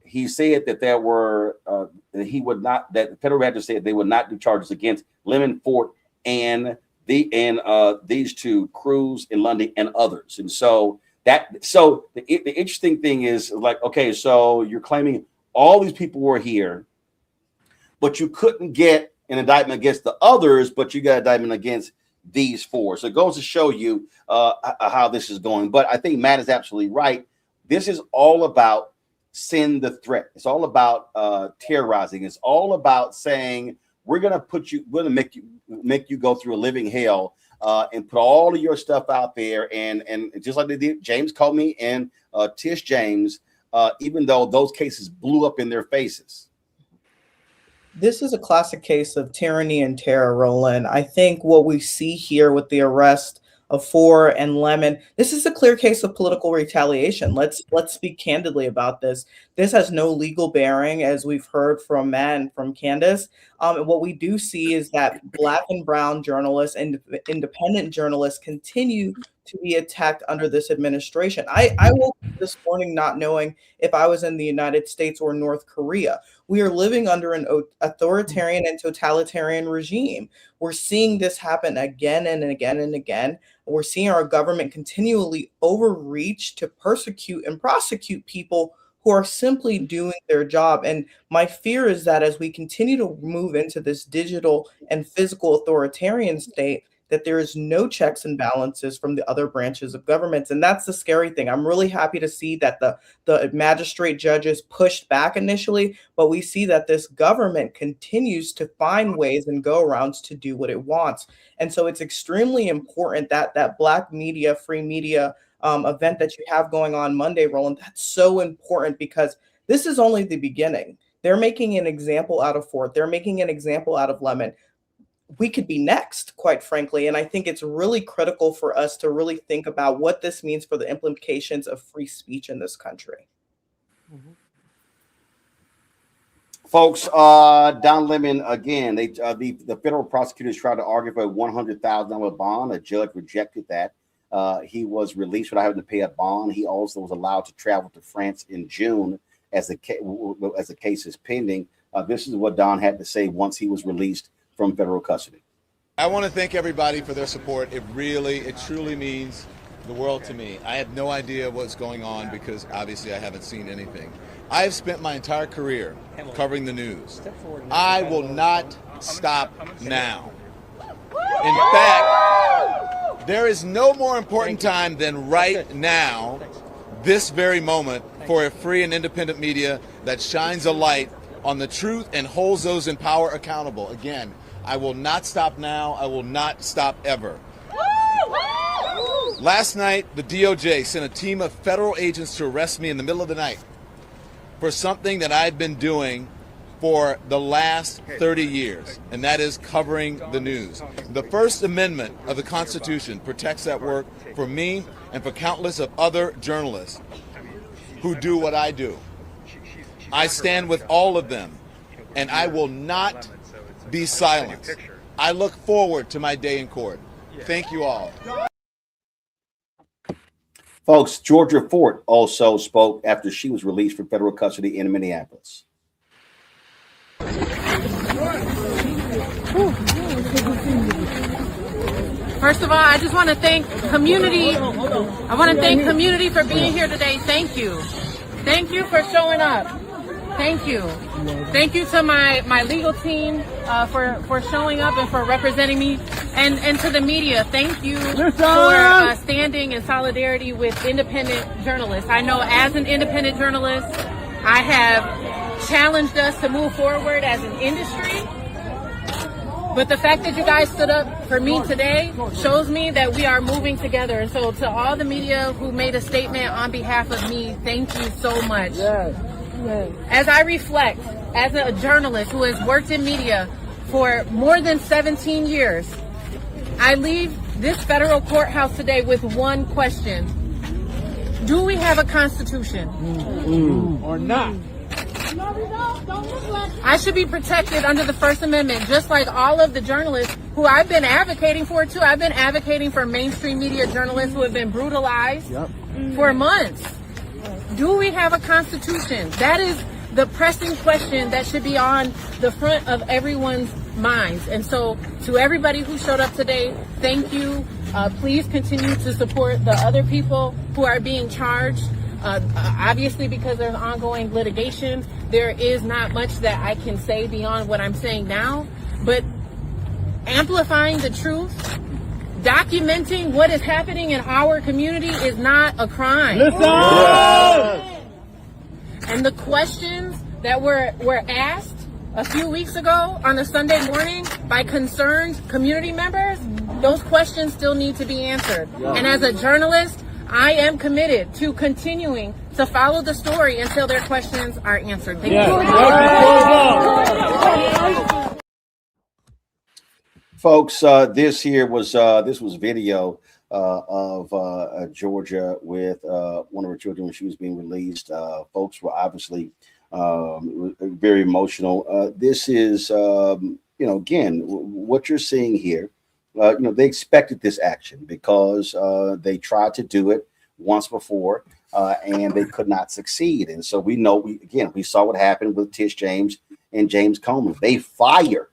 he said that there were that the federal magistrate said they would not do charges against Lemon, Fort, and these two, Cruz and Lundy, and others. And so the interesting thing is, like, okay, so you're claiming all these people were here, but you couldn't get an indictment against the others, but you got an indictment against these four. So it goes to show you how this is going. But I think Matt is absolutely right. This is all about send the threat. It's all about terrorizing. It's all about saying we're going to make you go through a living hell and put all of your stuff out there. And just like they did, James Comey and Tish James, even though those cases blew up in their faces. This is a classic case of tyranny and terror, Roland. I think what we see here with the arrest of Ford and Lemon, this is a clear case of political retaliation. Let's speak candidly about this. This has no legal bearing, as we've heard from Matt and from Candace. And what we do see is that Black and brown journalists and independent journalists continue to be attacked under this administration. I woke up this morning not knowing if I was in the United States or North Korea. We are living under an authoritarian and totalitarian regime. We're seeing this happen again and again and again. We're seeing our government continually overreach to persecute and prosecute people who are simply doing their job. And my fear is that as we continue to move into this digital and physical authoritarian state, that there is no checks and balances from the other branches of governments. And that's the scary thing. I'm really happy to see that the magistrate judges pushed back initially, but we see that this government continues to find ways and go-arounds to do what it wants. And so it's extremely important that that Black media, free media event that you have going on Monday, Roland, that's so important because this is only the beginning. They're making an example out of Ford. They're making an example out of Lemon. we could be next, quite frankly. And I think it's really critical for us to really think about what this means for the implications of free speech in this country. Folks, Don Lemon, again, the federal prosecutors tried to argue for a $100,000 bond. A judge rejected that. He was released without having to pay a bond. He also was allowed to travel to France in June as the case is pending. This is what Don had to say once he was released from federal custody. I want to thank everybody for their support. It truly means the world to me. I had no idea what's going on because obviously I haven't seen anything. I have spent my entire career covering the news. I will not stop now. In fact, there is no more important time than right now, this very moment, for a free and independent media that shines a light on the truth and holds those in power accountable. Again, I will not stop now. I will not stop ever. Last night, the DOJ sent a team of federal agents to arrest me in the middle of the night for something that I've been doing for the last 30 years, and that is covering the news. The First Amendment of the Constitution protects that work for me and for countless of other journalists who do what I do. I stand with all of them, and I will not be silenced. I look forward to my day in court. Thank you all. Folks, Georgia Fort also spoke after she was released from federal custody in Minneapolis. First of all, I just want to thank community. I want to thank community for being here today. Thank you. Thank you for showing up. Thank you. Thank you to my legal team for showing up and for representing me. And to the media, thank you for standing in solidarity with independent journalists. I know as an independent journalist, I have challenged us to move forward as an industry. But the fact that you guys stood up for me today shows me that we are moving together. And so to all the media who made a statement on behalf of me, thank you so much. As I reflect, as a journalist who has worked in media for more than 17 years, I leave this federal courthouse today with one question. Do we have a constitution? Or not? I should be protected under the First Amendment, just like all of the journalists who I've been advocating for, too. I've been advocating for mainstream media journalists who have been brutalized for months. Do we have a constitution? That is the pressing question that should be on the front of everyone's minds. And so to everybody who showed up today, thank you. Please continue to support the other people who are being charged. Obviously, because there's ongoing litigation, there is not much that I can say beyond what I'm saying now. But amplifying the truth, documenting what is happening in our community is not a crime. Listen! And the questions that were asked a few weeks ago on a Sunday morning by concerned community members, those questions still need to be answered. And as a journalist, I am committed to continuing to follow the story until their questions are answered. Thank you. Folks, this was video of Georgia with one of her children when she was being released. Folks were obviously very emotional. This is, again, what you're seeing here. They expected this action because they tried to do it once before and they could not succeed. And so we know, we saw what happened with Tish James and James Coleman. They fired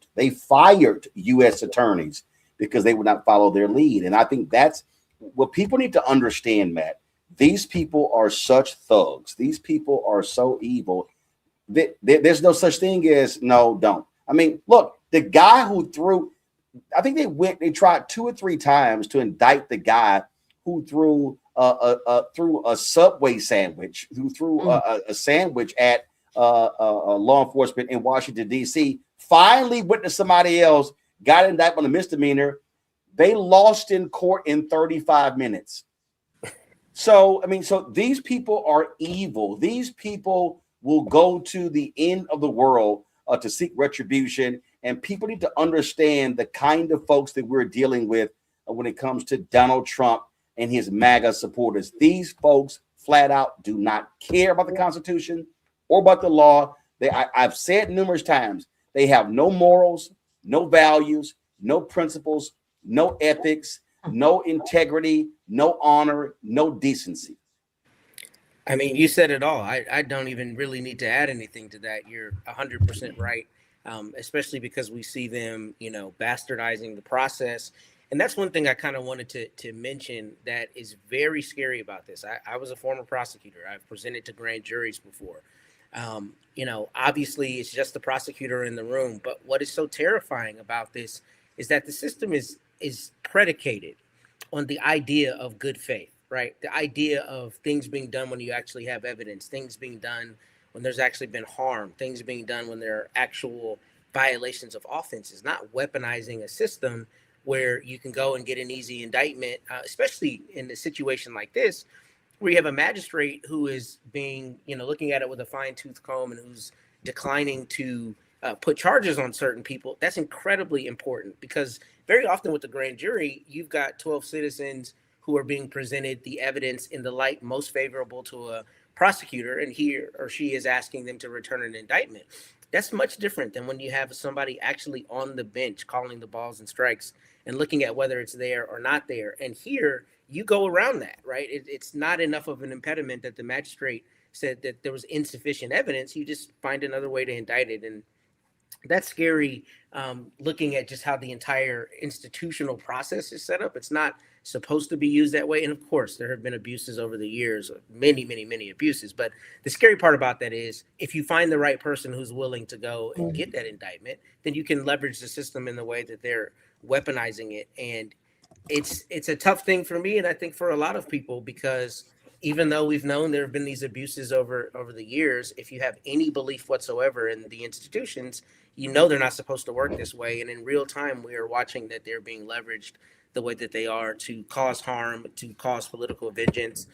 U.S. attorneys because they would not follow their lead. And I think that's what people need to understand, Matt. These people are such thugs. These people are so evil that there's no such thing as no, don't. I mean, look, the guy who threw, I think they tried 2 or 3 times to indict the guy who threw a Subway sandwich, who threw a sandwich at law enforcement in Washington, D.C., finally went to somebody else, got indicted on a misdemeanor. They lost in court in 35 minutes. So these people are evil. These people will go to the end of the world to seek retribution. And people need to understand the kind of folks that we're dealing with when it comes to Donald Trump and his MAGA supporters. These folks flat out do not care about the Constitution or about the law. I've said numerous times, they have no morals, no values, no principles, no ethics, no integrity, no honor, no decency. I mean, you said it all. I don't even really need to add anything to that. You're 100% right, especially because we see them, bastardizing the process. And that's one thing I kind of wanted to mention that is very scary about this. I was a former prosecutor. I've presented to grand juries before. Obviously it's just the prosecutor in the room, but what is so terrifying about this is that the system is predicated on the idea of good faith, right? The idea of things being done when you actually have evidence, things being done when there's actually been harm, things being done when there are actual violations of offenses, not weaponizing a system where you can go and get an easy indictment, especially in a situation like this, where you have a magistrate who is being, looking at it with a fine-tooth comb and who's declining to put charges on certain people. That's incredibly important because very often with the grand jury, you've got 12 citizens who are being presented the evidence in the light most favorable to a prosecutor, and he or she is asking them to return an indictment. That's much different than when you have somebody actually on the bench calling the balls and strikes and looking at whether it's there or not there. And here, you go around that, right? It's not enough of an impediment that the magistrate said that there was insufficient evidence. You just find another way to indict it. And that's scary, looking at just how the entire institutional process is set up. It's not supposed to be used that way. And of course, there have been abuses over the years, many, many, many abuses. But the scary part about that is if you find the right person who's willing to go and get that indictment, then you can leverage the system in the way that they're weaponizing it. And it's a tough thing for me, and I think for a lot of people, because even though we've known there have been these abuses over the years, if you have any belief whatsoever in the institutions, they're not supposed to work this way. And in real time, we are watching that they're being leveraged the way that they are to cause harm, to cause political vengeance,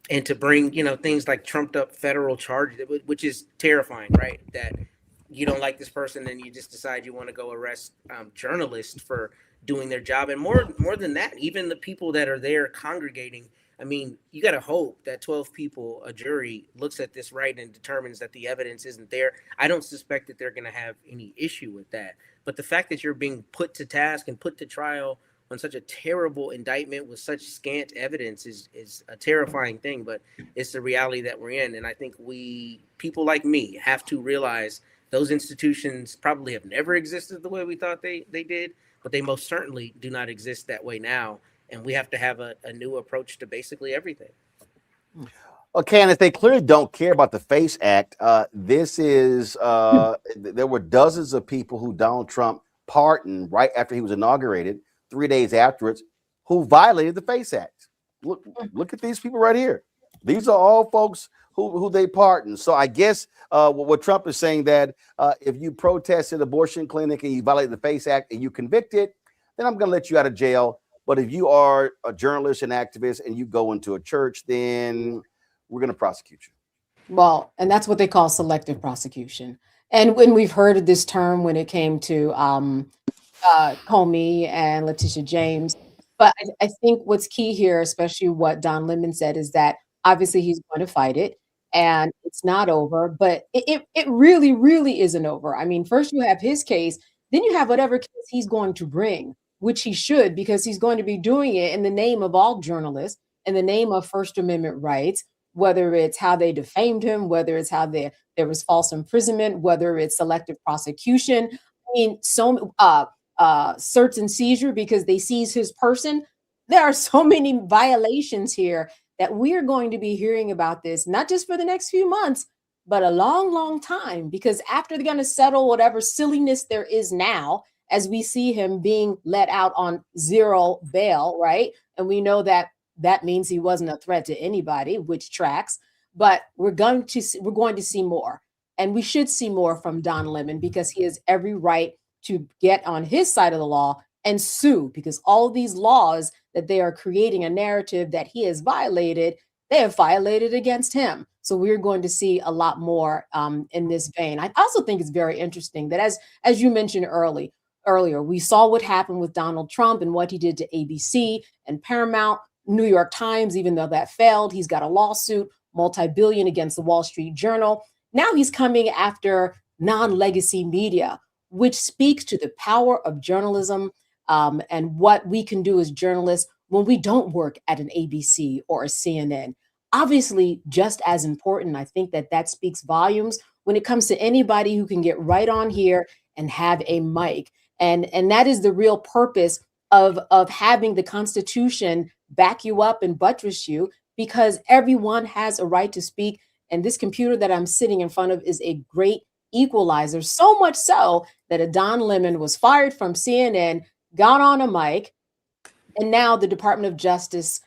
and to bring, things like trumped up federal charges, which is terrifying, right? That you don't like this person and you just decide you want to go arrest journalists for doing their job. And more than that, even the people that are there congregating, I mean, you got to hope that 12 people, a jury, looks at this right and determines that the evidence isn't there. I don't suspect that they're going to have any issue with that. But the fact that you're being put to task and put to trial on such a terrible indictment with such scant evidence is a terrifying thing. But it's the reality that we're in. And I think people like me, have to realize those institutions probably have never existed the way we thought they did, but they most certainly do not exist that way now. And we have to have a new approach to basically everything. Well, Candace, they clearly don't care about the FACE Act. There were dozens of people who Donald Trump pardoned right after he was inaugurated, 3 days afterwards, who violated the FACE Act. Look at these people right here. These are all folks who they pardoned. So I guess what Trump is saying that if you protest an abortion clinic and you violate the FACE Act and you convicted, then I'm going to let you out of jail. But if you are a journalist and activist and you go into a church, then we're going to prosecute you. Well, and that's what they call selective prosecution. And when we've heard of this term when it came to Comey and Letitia James. But I think what's key here, especially what Don Lemon said, is that obviously he's going to fight it and it's not over, but it really, really isn't over. I mean, first you have his case, then you have whatever case he's going to bring, which he should, because he's going to be doing it in the name of all journalists, in the name of First Amendment rights, whether it's how they defamed him, whether it's how there was false imprisonment, whether it's selective prosecution. I mean, search and seizure because they seize his person. There are so many violations here that we're going to be hearing about this, not just for the next few months, but a long, long time, because after they're going to settle whatever silliness there is now, as we see him being let out on zero bail, right? And we know that means he wasn't a threat to anybody, which tracks, but we're going to see more. And we should see more from Don Lemon because he has every right to get on his side of the law and sue, because all of these laws that they are creating a narrative that he has violated, they have violated against him. So we're going to see a lot more in this vein. I also think it's very interesting that as you mentioned earlier, we saw what happened with Donald Trump and what he did to ABC and Paramount, New York Times, even though that failed, he's got a lawsuit, multi-billion against the Wall Street Journal. Now he's coming after non-legacy media, which speaks to the power of journalism and what we can do as journalists when we don't work at an ABC or a CNN. Obviously, just as important, I think that speaks volumes when it comes to anybody who can get right on here and have a mic. And that is the real purpose of having the Constitution back you up and buttress you, because everyone has a right to speak. And this computer that I'm sitting in front of is a great equalizer, so much so that a Don Lemon was fired from CNN, got on a mic, and now the Department of Justice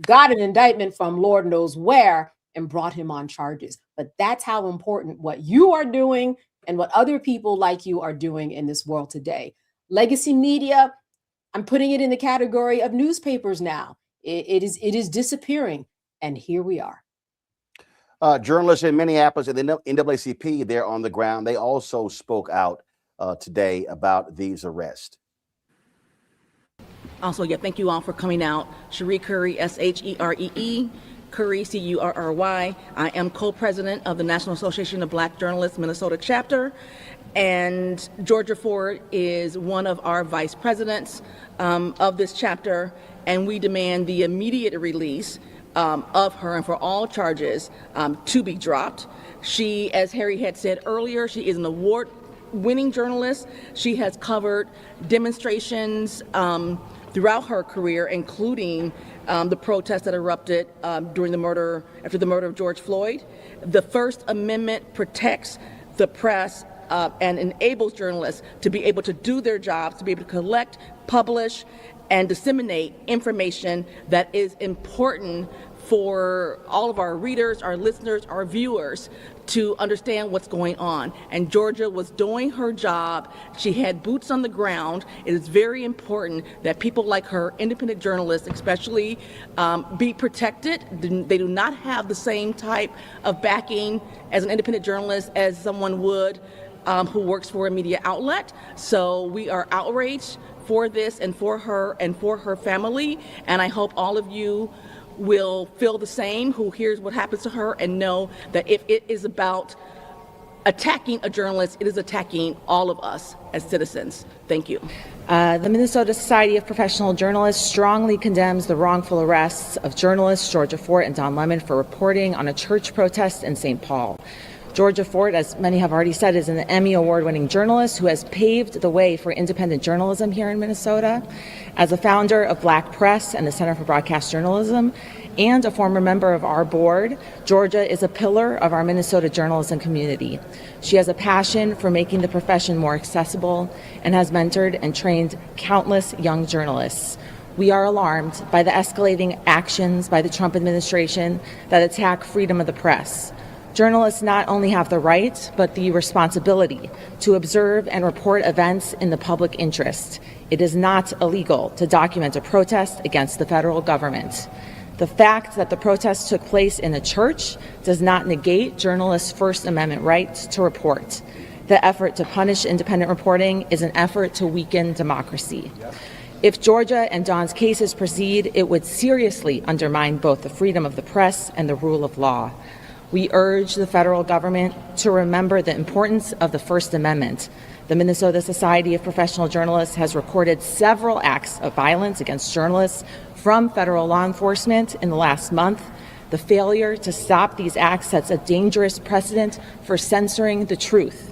got an indictment from Lord knows where and brought him on charges. But that's how important what you are doing and what other people like you are doing in this world today. Legacy media, I'm putting it in the category of newspapers now. It is disappearing, and here we are. Journalists in Minneapolis and the NAACP, they're on the ground. They also spoke out today about these arrests. Also, thank you all for coming out. Cherie Curry, Sheree, Curry, Curry. I am co-president of the National Association of Black Journalists Minnesota chapter, and Georgia Ford is one of our vice presidents of this chapter, and we demand the immediate release of her and for all charges to be dropped. She, as Harry had said earlier, she is an award-winning journalist. She has covered demonstrations throughout her career, including the protests that erupted after the murder of George Floyd. The First Amendment protects the press and enables journalists to be able to do their jobs, to be able to collect, publish, and disseminate information that is important for all of our readers, our listeners, our viewers to understand what's going on. And Georgia was doing her job. She had boots on the ground. It is very important that people like her, independent journalists especially, be protected. They do not have the same type of backing as an independent journalist as someone would who works for a media outlet. So we are outraged for this and for her family. And I hope all of you will feel the same who hears what happens to her and know that if it is about attacking a journalist, it is attacking all of us as citizens. Thank you. The Minnesota Society of Professional Journalists strongly condemns the wrongful arrests of journalists Georgia Fort and Don Lemon for reporting on a church protest in St. Paul. Georgia Fort, as many have already said, is an Emmy Award-winning journalist who has paved the way for independent journalism here in Minnesota. As a founder of Black Press and the Center for Broadcast Journalism, and a former member of our board, Georgia is a pillar of our Minnesota journalism community. She has a passion for making the profession more accessible and has mentored and trained countless young journalists. We are alarmed by the escalating actions by the Trump administration that attack freedom of the press. Journalists not only have the right, but the responsibility to observe and report events in the public interest. It is not illegal to document a protest against the federal government. The fact that the protest took place in a church does not negate journalists' First Amendment right to report. The effort to punish independent reporting is an effort to weaken democracy. If Georgia and Don's cases proceed, it would seriously undermine both the freedom of the press and the rule of law. We urge the federal government to remember the importance of the First Amendment. The Minnesota Society of Professional Journalists has recorded several acts of violence against journalists from federal law enforcement in the last month. The failure to stop these acts sets a dangerous precedent for censoring the truth.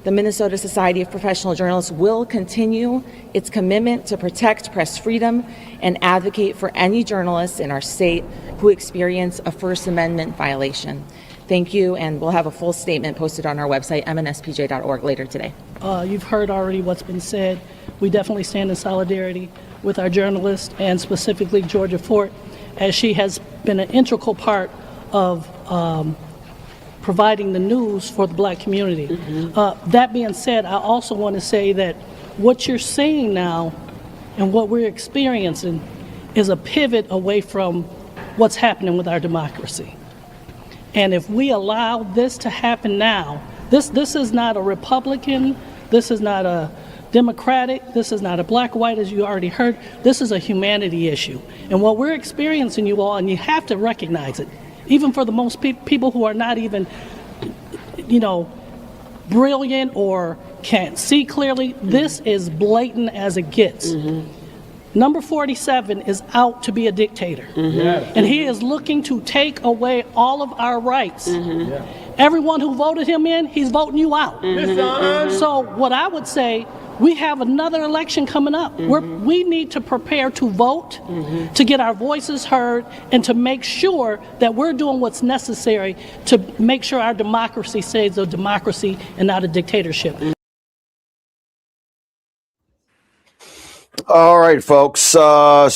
The Minnesota Society of Professional Journalists will continue its commitment to protect press freedom and advocate for any journalists in our state who experience a First Amendment violation. Thank you, and we'll have a full statement posted on our website, mnspj.org, later today. You've heard already what's been said. We definitely stand in solidarity with our journalist, and specifically Georgia Fort, as she has been an integral part of providing the news for the Black community. That being said, I also want to say that what you're seeing now and what we're experiencing is a pivot away from what's happening with our democracy. And if we allow this to happen now, this is not a Republican, this is not a Democratic, this is not a black or white, as you already heard, this is a humanity issue. And what we're experiencing, you all, and you have to recognize it, even for the most people who are not even, brilliant or can't see clearly, this is blatant as it gets. Number 47 is out to be a dictator. And he is looking to take away all of our rights. Everyone who voted him in, he's voting you out. So what I would say, we have another election coming up. We need to prepare to vote, to get our voices heard, and to make sure that we're doing what's necessary to make sure our democracy stays a democracy and not a dictatorship. All right, folks. We're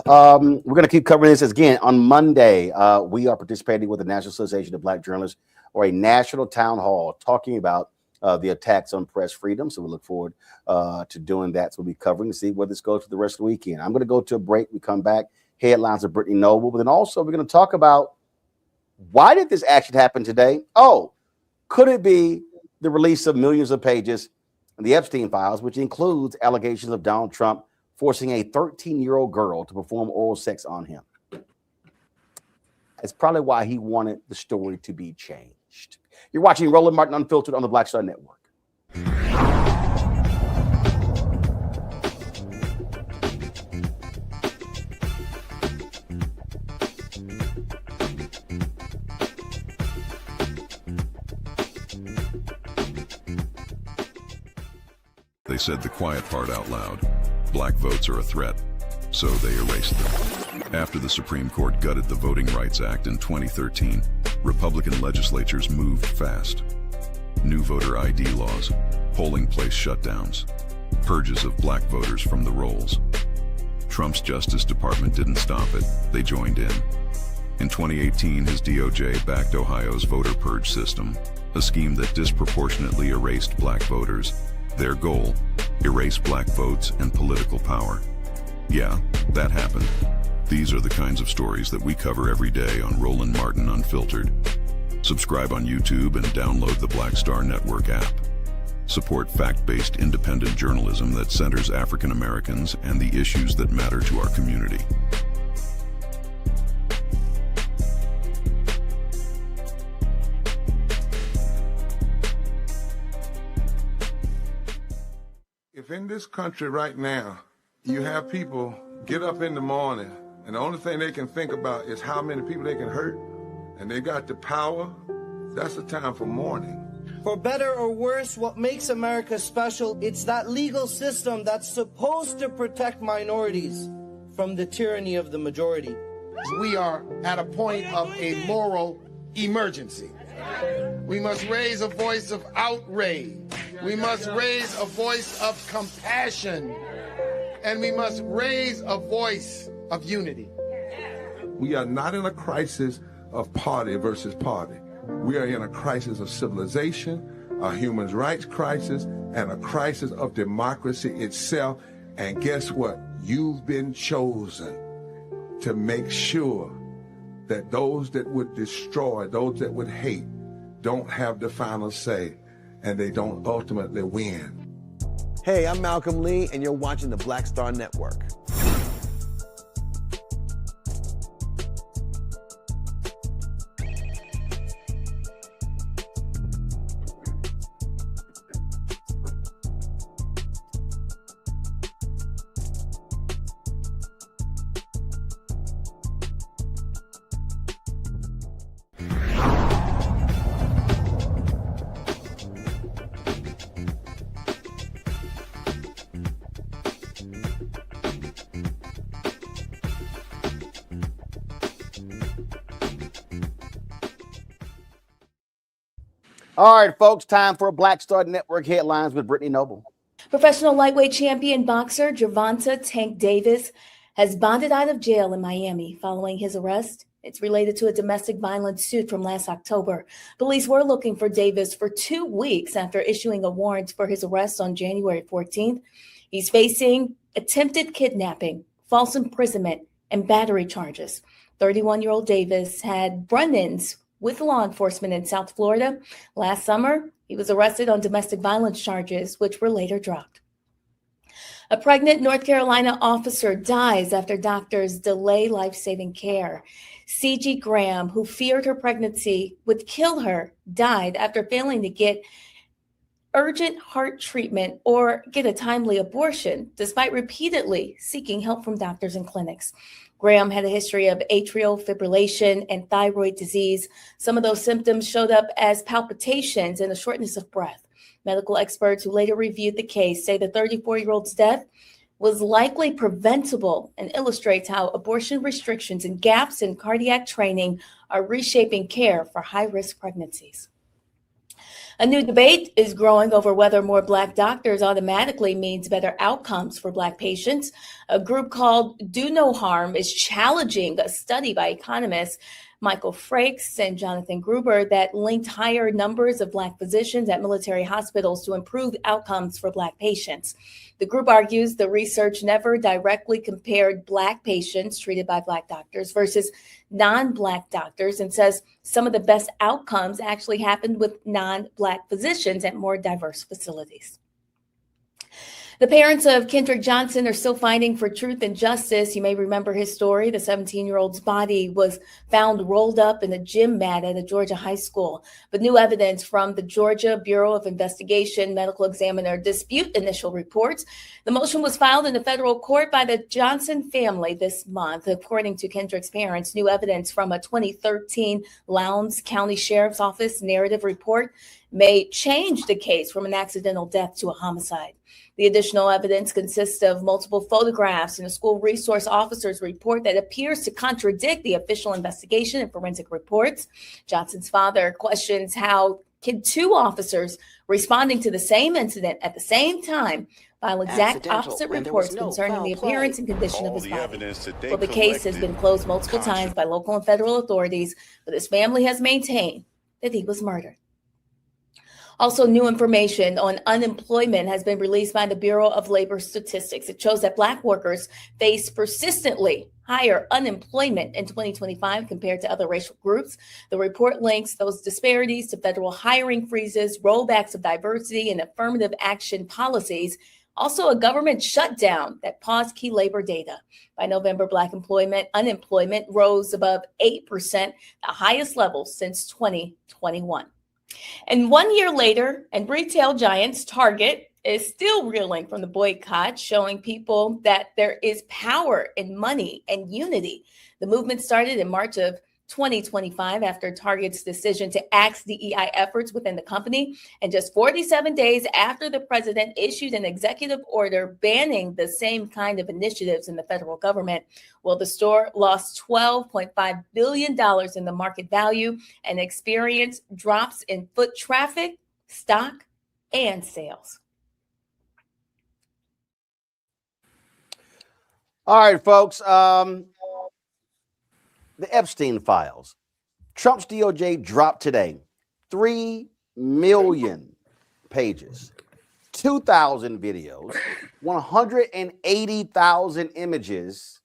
going to keep covering this again. On Monday, we are participating with the National Association of Black Journalists or a national town hall talking about the attacks on press freedom. So we look forward to doing that. So we'll be covering to see where this goes for the rest of the weekend. I'm going to go to a break. We come back. Headlines of Brittany Noble. But then also we're going to talk about why did this action happen today? Oh, could it be the release of millions of pages in the Epstein files, which includes allegations of Donald Trump forcing a 13-year-old girl to perform oral sex on him? It's probably why he wanted the story to be changed. You're watching Roland Martin Unfiltered on the Black Star Network. They said the quiet part out loud. Black votes are a threat, so they erased them. After the Supreme Court gutted the Voting Rights Act in 2013, Republican legislatures moved fast. New voter ID laws, polling place shutdowns, purges of black voters from the rolls. Trump's Justice Department didn't stop it, they joined in. In 2018, his DOJ backed Ohio's voter purge system, a scheme that disproportionately erased black voters. Their goal, erase black votes and political power. Yeah, that happened. These are the kinds of stories that we cover every day on Roland Martin Unfiltered. Subscribe on YouTube and download the Black Star Network app. Support fact-based independent journalism that centers African Americans and the issues that matter to our community. If in this country right now, you have people get up in the morning and the only thing they can think about is how many people they can hurt, and they got the power, that's the time for mourning. For better or worse, what makes America special, it's that legal system that's supposed to protect minorities from the tyranny of the majority. We are at a point of a moral emergency. We must raise a voice of outrage. We must raise a voice of compassion. And we must raise a voice of unity. We are not in a crisis of party versus party. We are in a crisis of civilization, a human rights crisis, and a crisis of democracy itself. And guess what? You've been chosen to make sure that those that would destroy, those that would hate, don't have the final say, and they don't ultimately win. Hey, I'm Malcolm Lee, and you're watching the Black Star Network. All right, folks, time for Black Star Network headlines with Brittany Noble. Professional lightweight champion boxer Gervonta Tank Davis has bonded out of jail in Miami following his arrest. It's related to a domestic violence suit from last October. Police were looking for Davis for 2 weeks after issuing a warrant for his arrest on January 14th. He's facing attempted kidnapping, false imprisonment, and battery charges. 31-year-old Davis had run-ins with law enforcement in South Florida. Last summer, he was arrested on domestic violence charges, which were later dropped. A pregnant North Carolina officer dies after doctors delay life-saving care. C.G. Graham, who feared her pregnancy would kill her, died after failing to get urgent heart treatment or get a timely abortion, despite repeatedly seeking help from doctors and clinics. Graham had a history of atrial fibrillation and thyroid disease. Some of those symptoms showed up as palpitations and a shortness of breath. Medical experts who later reviewed the case say the 34-year-old's death was likely preventable and illustrates how abortion restrictions and gaps in cardiac training are reshaping care for high-risk pregnancies. A new debate is growing over whether more Black doctors automatically means better outcomes for Black patients. A group called Do No Harm is challenging a study by economists Michael Frakes and Jonathan Gruber that linked higher numbers of Black physicians at military hospitals to improve outcomes for Black patients. The group argues the research never directly compared Black patients treated by Black doctors versus non-Black doctors and says some of the best outcomes actually happened with non-Black physicians at more diverse facilities. The parents of Kendrick Johnson are still fighting for truth and justice. You may remember his story. The 17-year-old's body was found rolled up in a gym mat at a Georgia high school. But new evidence from the Georgia Bureau of Investigation medical examiner dispute initial reports. The motion was filed in a federal court by the Johnson family this month. According to Kendrick's parents, new evidence from a 2013 Lowndes County Sheriff's Office narrative report may change the case from an accidental death to a homicide. The additional evidence consists of multiple photographs and a school resource officer's report that appears to contradict the official investigation and forensic reports. Johnson's father questions how can two officers responding to the same incident at the same time file exact opposite reports concerning the appearance and condition of his body. Well, the case has been closed multiple times by local and federal authorities, but his family has maintained that he was murdered. Also, new information on unemployment has been released by the Bureau of Labor Statistics. It shows that Black workers face persistently higher unemployment in 2025 compared to other racial groups. The report links those disparities to federal hiring freezes, rollbacks of diversity and affirmative action policies, also a government shutdown that paused key labor data. By November, Black unemployment rose above 8%, the highest level since 2021. And 1 year later, and retail giants Target is still reeling from the boycott, showing people that there is power in money and unity. The movement started in March of 2025 after Target's decision to axe DEI efforts within the company. And just 47 days after the president issued an executive order banning the same kind of initiatives in the federal government, well, the store lost $12.5 billion in the market value and experienced drops in foot traffic, stock, and sales. All right, folks. The Epstein files. Trump's DOJ dropped today 3 million pages, 2,000 videos, 180,000 images.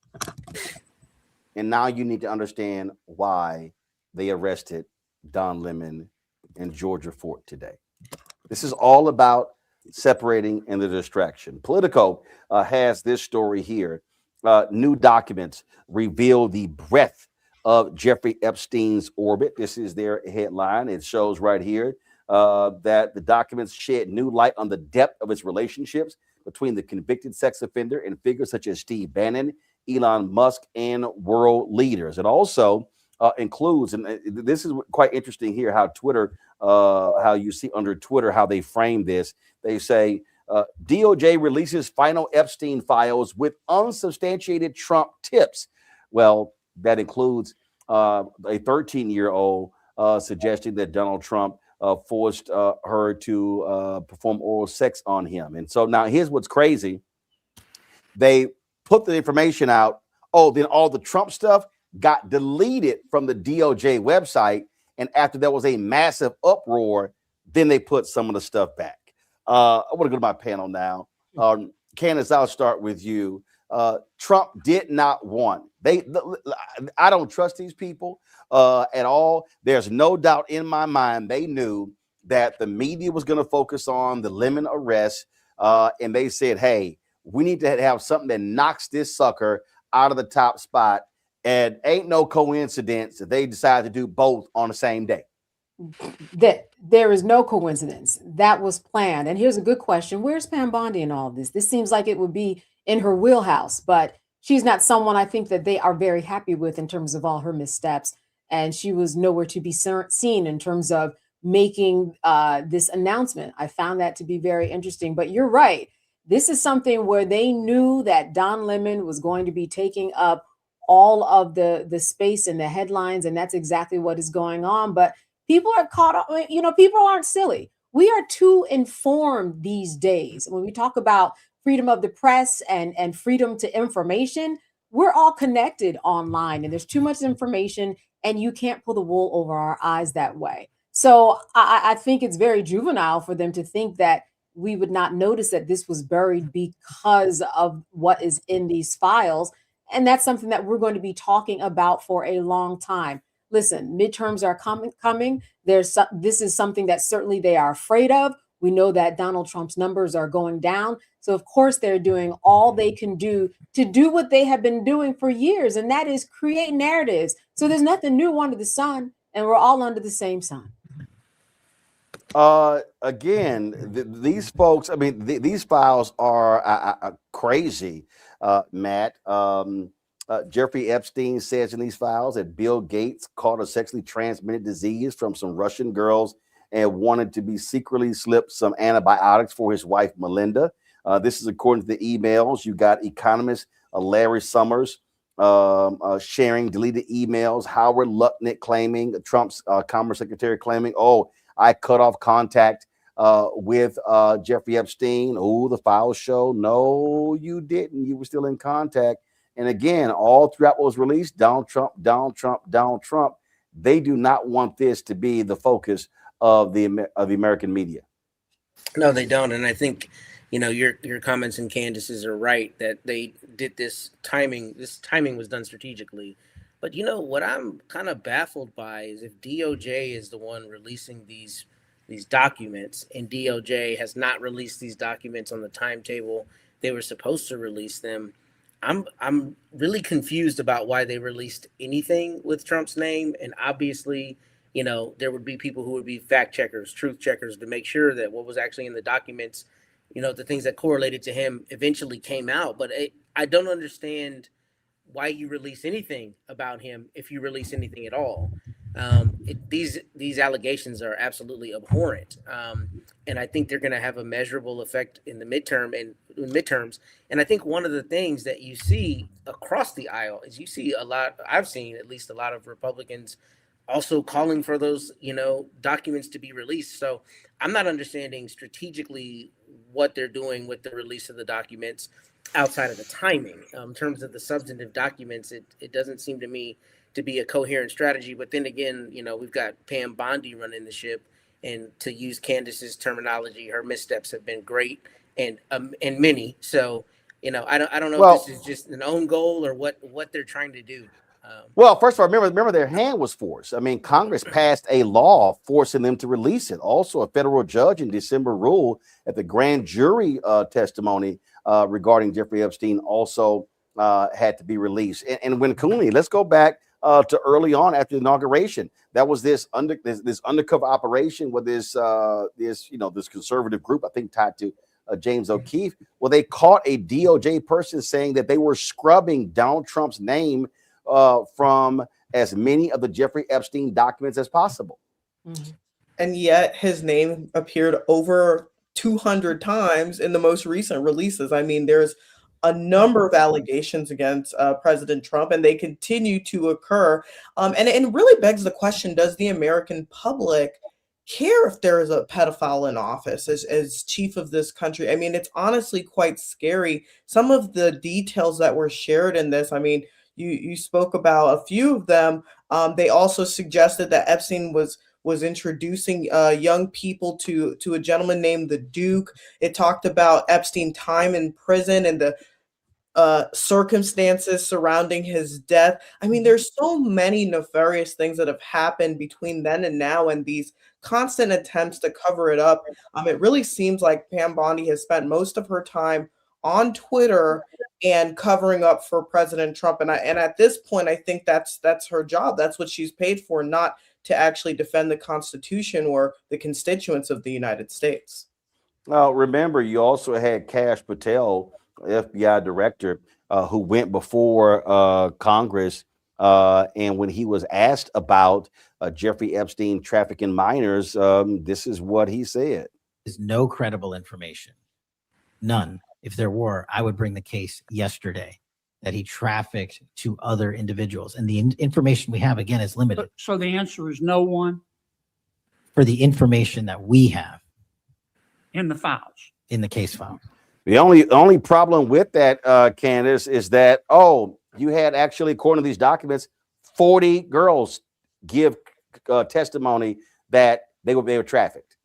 And now you need to understand why they arrested Don Lemon and Georgia Fort today. This is all about separating and the distraction. Politico has this story here. New documents reveal the breadth of Jeffrey Epstein's orbit. This is their headline. It shows right here that the documents shed new light on the depth of his relationships between the convicted sex offender and figures such as Steve Bannon, Elon Musk, and world leaders. It also includes, and this is quite interesting here, how Twitter, how you see under Twitter, how they frame this. They say, DOJ releases final Epstein files with unsubstantiated Trump tips. Well, that includes a 13-year-old suggesting that Donald Trump forced her to perform oral sex on him. And so now here's what's crazy. They put the information out. Oh, then all the Trump stuff got deleted from the DOJ website. And after there was a massive uproar, then they put some of the stuff back. I want to go to my panel now. Candace, I'll start with you. Trump did not want. I don't trust these people at all. There's no doubt in my mind they knew that the media was going to focus on the Lemon arrest, and they said, "Hey, we need to have something that knocks this sucker out of the top spot." And ain't no coincidence that they decided to do both on the same day. That there is no coincidence. That was planned. And here's a good question. Where's Pam Bondi in all of this? This seems like it would be in her wheelhouse, but she's not someone I think that they are very happy with in terms of all her missteps. And she was nowhere to be seen in terms of making this announcement. I found that to be very interesting. But you're right. This is something where they knew that Don Lemon was going to be taking up all of the space in the headlines. And that's exactly what is going on. But people are caught up, people aren't silly. We are too informed these days. When we talk about freedom of the press and freedom to information, we're all connected online and there's too much information and you can't pull the wool over our eyes that way. So I think it's very juvenile for them to think that we would not notice that this was buried because of what is in these files. And that's something that we're going to be talking about for a long time. Listen, midterms are coming. This is something that certainly they are afraid of. We know that Donald Trump's numbers are going down. So, of course, they're doing all they can do to do what they have been doing for years, and that is create narratives. So there's nothing new under the sun, and we're all under the same sun. Again, these folks, I mean, these files are crazy, Matt. Jeffrey Epstein says in these files that Bill Gates caught a sexually transmitted disease from some Russian girls and wanted to be secretly slipped some antibiotics for his wife, Melinda. This is according to the emails. You got economist Larry Summers sharing deleted emails. Howard Lutnick claiming, Trump's Commerce Secretary claiming, "Oh, I cut off contact with Jeffrey Epstein." Oh, the files show, no, you didn't. You were still in contact. And again, all throughout what was released, Donald Trump, Donald Trump, Donald Trump. They do not want this to be the focus of the American media. No, they don't. And I think, your comments and Candace's are right that they did this timing. This timing was done strategically. But what I'm kind of baffled by is if DOJ is the one releasing these documents, and DOJ has not released these documents on the timetable they were supposed to release them. I'm really confused about why they released anything with Trump's name. And obviously, there would be people who would be fact checkers, truth checkers to make sure that what was actually in the documents, the things that correlated to him eventually came out. But I don't understand why you release anything about him if you release anything at all. These allegations are absolutely abhorrent. And I think they're going to have a measurable effect in the midterms. And I think one of the things that you see across the aisle is I've seen at least a lot of Republicans also calling for those, documents to be released. So I'm not understanding strategically what they're doing with the release of the documents outside of the timing. In terms of the substantive documents, it doesn't seem to me to be a coherent strategy. But then again, we've got Pam Bondi running the ship. And to use Candace's terminology, her missteps have been great and many. So, I don't know if this is just an own goal or what they're trying to do. Well, first of all, remember their hand was forced. I mean, Congress passed a law forcing them to release it. Also, a federal judge in December ruled that the grand jury testimony regarding Jeffrey Epstein also had to be released. And when Cooney, let's go back to early on after the inauguration. That was this undercover operation with this conservative group, I think tied to James O'Keefe. Well, they caught a DOJ person saying that they were scrubbing Donald Trump's name from as many of the Jeffrey Epstein documents as possible. Mm-hmm. And yet his name appeared over 200 times in the most recent releases. I mean, there's a number of allegations against President Trump, and they continue to occur. And it really begs the question, does the American public care if there is a pedophile in office as chief of this country? I mean, it's honestly quite scary. Some of the details that were shared in this, I mean, you spoke about a few of them. They also suggested that Epstein was introducing young people to a gentleman named the Duke. It talked about Epstein time in prison and the circumstances surrounding his death. I mean, there's so many nefarious things that have happened between then and now, and these constant attempts to cover it up. It really seems like Pam Bondi has spent most of her time on Twitter and covering up for President Trump. And at this point, I think that's her job. That's what she's paid for, not to actually defend the Constitution or the constituents of the United States. Now, remember, you also had Kash Patel, FBI director, who went before Congress. And when he was asked about Jeffrey Epstein trafficking minors, this is what he said. There's no credible information. None. If there were, I would bring the case yesterday that he trafficked to other individuals. And the information we have, again, is limited. So the answer is no one For the information that we have in the files. in the case file. The only problem with that, Candace, is that, you had actually, according to these documents, 40 girls give testimony that they were trafficked.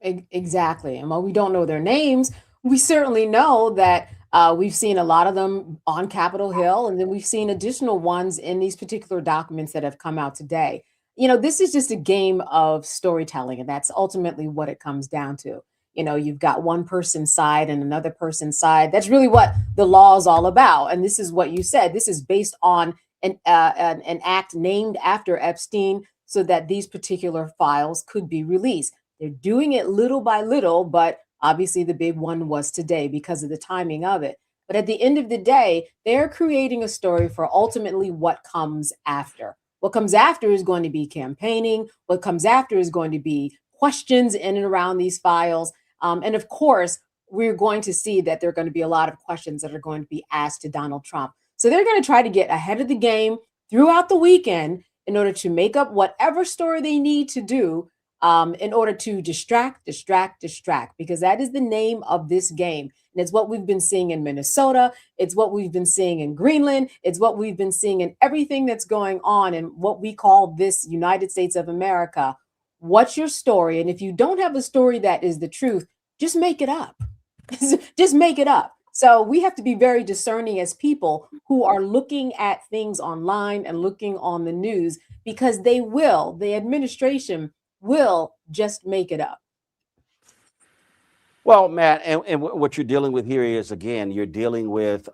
Exactly. And while we don't know their names, we certainly know that we've seen a lot of them on Capitol Hill, and then we've seen additional ones in these particular documents that have come out today. You know, this is just a game of storytelling, and that's ultimately what it comes down to. You know, you've got one person's side and another person's side. That's really what the law is all about. And this is what you said. This is based on an act named after Epstein so that these particular files could be released. They're doing it little by little, but obviously the big one was today because of the timing of it. But at the end of the day, they're creating a story for ultimately what comes after. What comes after is going to be campaigning. What comes after is going to be questions in and around these files. And of course, we're going to see that there are going to be a lot of questions that are going to be asked to Donald Trump. So they're going to try to get ahead of the game throughout the weekend in order to make up whatever story they need to do in order to distract, because that is the name of this game. And it's what we've been seeing in Minnesota. It's what we've been seeing in Greenland. It's what we've been seeing in everything that's going on in what we call this United States of America. What's your story? And if you don't have a story that is the truth, just make it up. Just make it up. So we have to be very discerning as people who are looking at things online and looking on the news, because the administration will just make it up. Well, Matt, and what you're dealing with here is, again, you're dealing with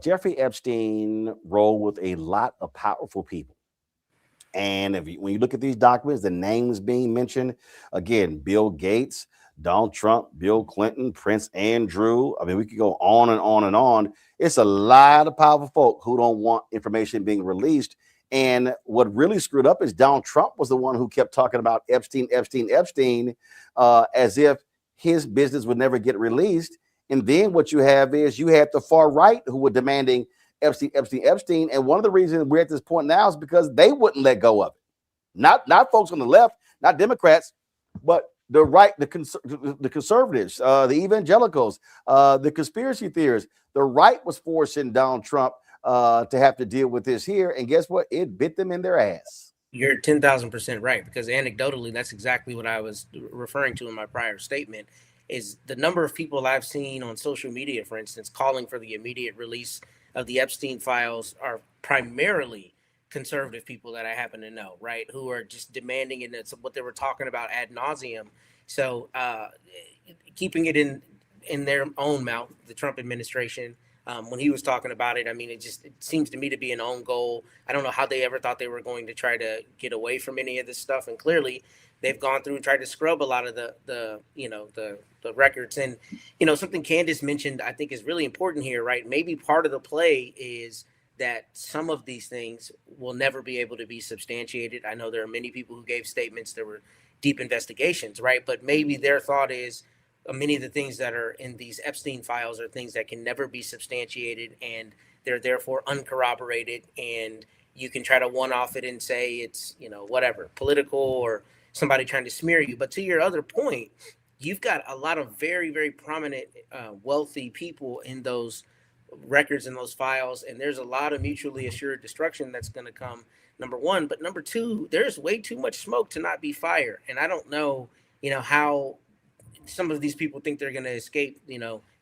Jeffrey Epstein rolled with a lot of powerful people. And when you look at these documents, the names being mentioned, again, Bill Gates, Donald Trump, Bill Clinton, Prince Andrew. I mean, we could go on and on and on. It's a lot of powerful folk who don't want information being released. And what really screwed up is Donald Trump was the one who kept talking about Epstein, as if his business would never get released. And then what you have is you had the far right who were demanding Epstein. And one of the reasons we're at this point now is because they wouldn't let go of it. Not folks on the left, not Democrats, but the right, the conservatives, the evangelicals, the conspiracy theorists. The right was forcing Donald Trump to have to deal with this here. And guess what? It bit them in their ass. You're 10,000% right, because anecdotally, that's exactly what I was referring to in my prior statement, is the number of people I've seen on social media, for instance, calling for the immediate release of the Epstein files are primarily conservative people that I happen to know, right, who are just demanding it. It's what they were talking about ad nauseum. So keeping it in their own mouth, the Trump administration, when he was talking about it, I mean, it seems to me to be an own goal. I don't know how they ever thought they were going to try to get away from any of this stuff. And clearly they've gone through and tried to scrub a lot of the records. And, something Candace mentioned, I think is really important here, right? Maybe part of the play is that some of these things will never be able to be substantiated. I know there are many people who gave statements. There were deep investigations, right? But maybe their thought is many of the things that are in these Epstein files are things that can never be substantiated, and they're therefore uncorroborated. And you can try to one-off it and say it's, whatever, political or somebody trying to smear you. But to your other point, you've got a lot of very, very prominent, wealthy people in those records and those files. And there's a lot of mutually assured destruction that's going to come, number one. But number two, there's way too much smoke to not be fire. And I don't know, how some of these people think they're going to escape,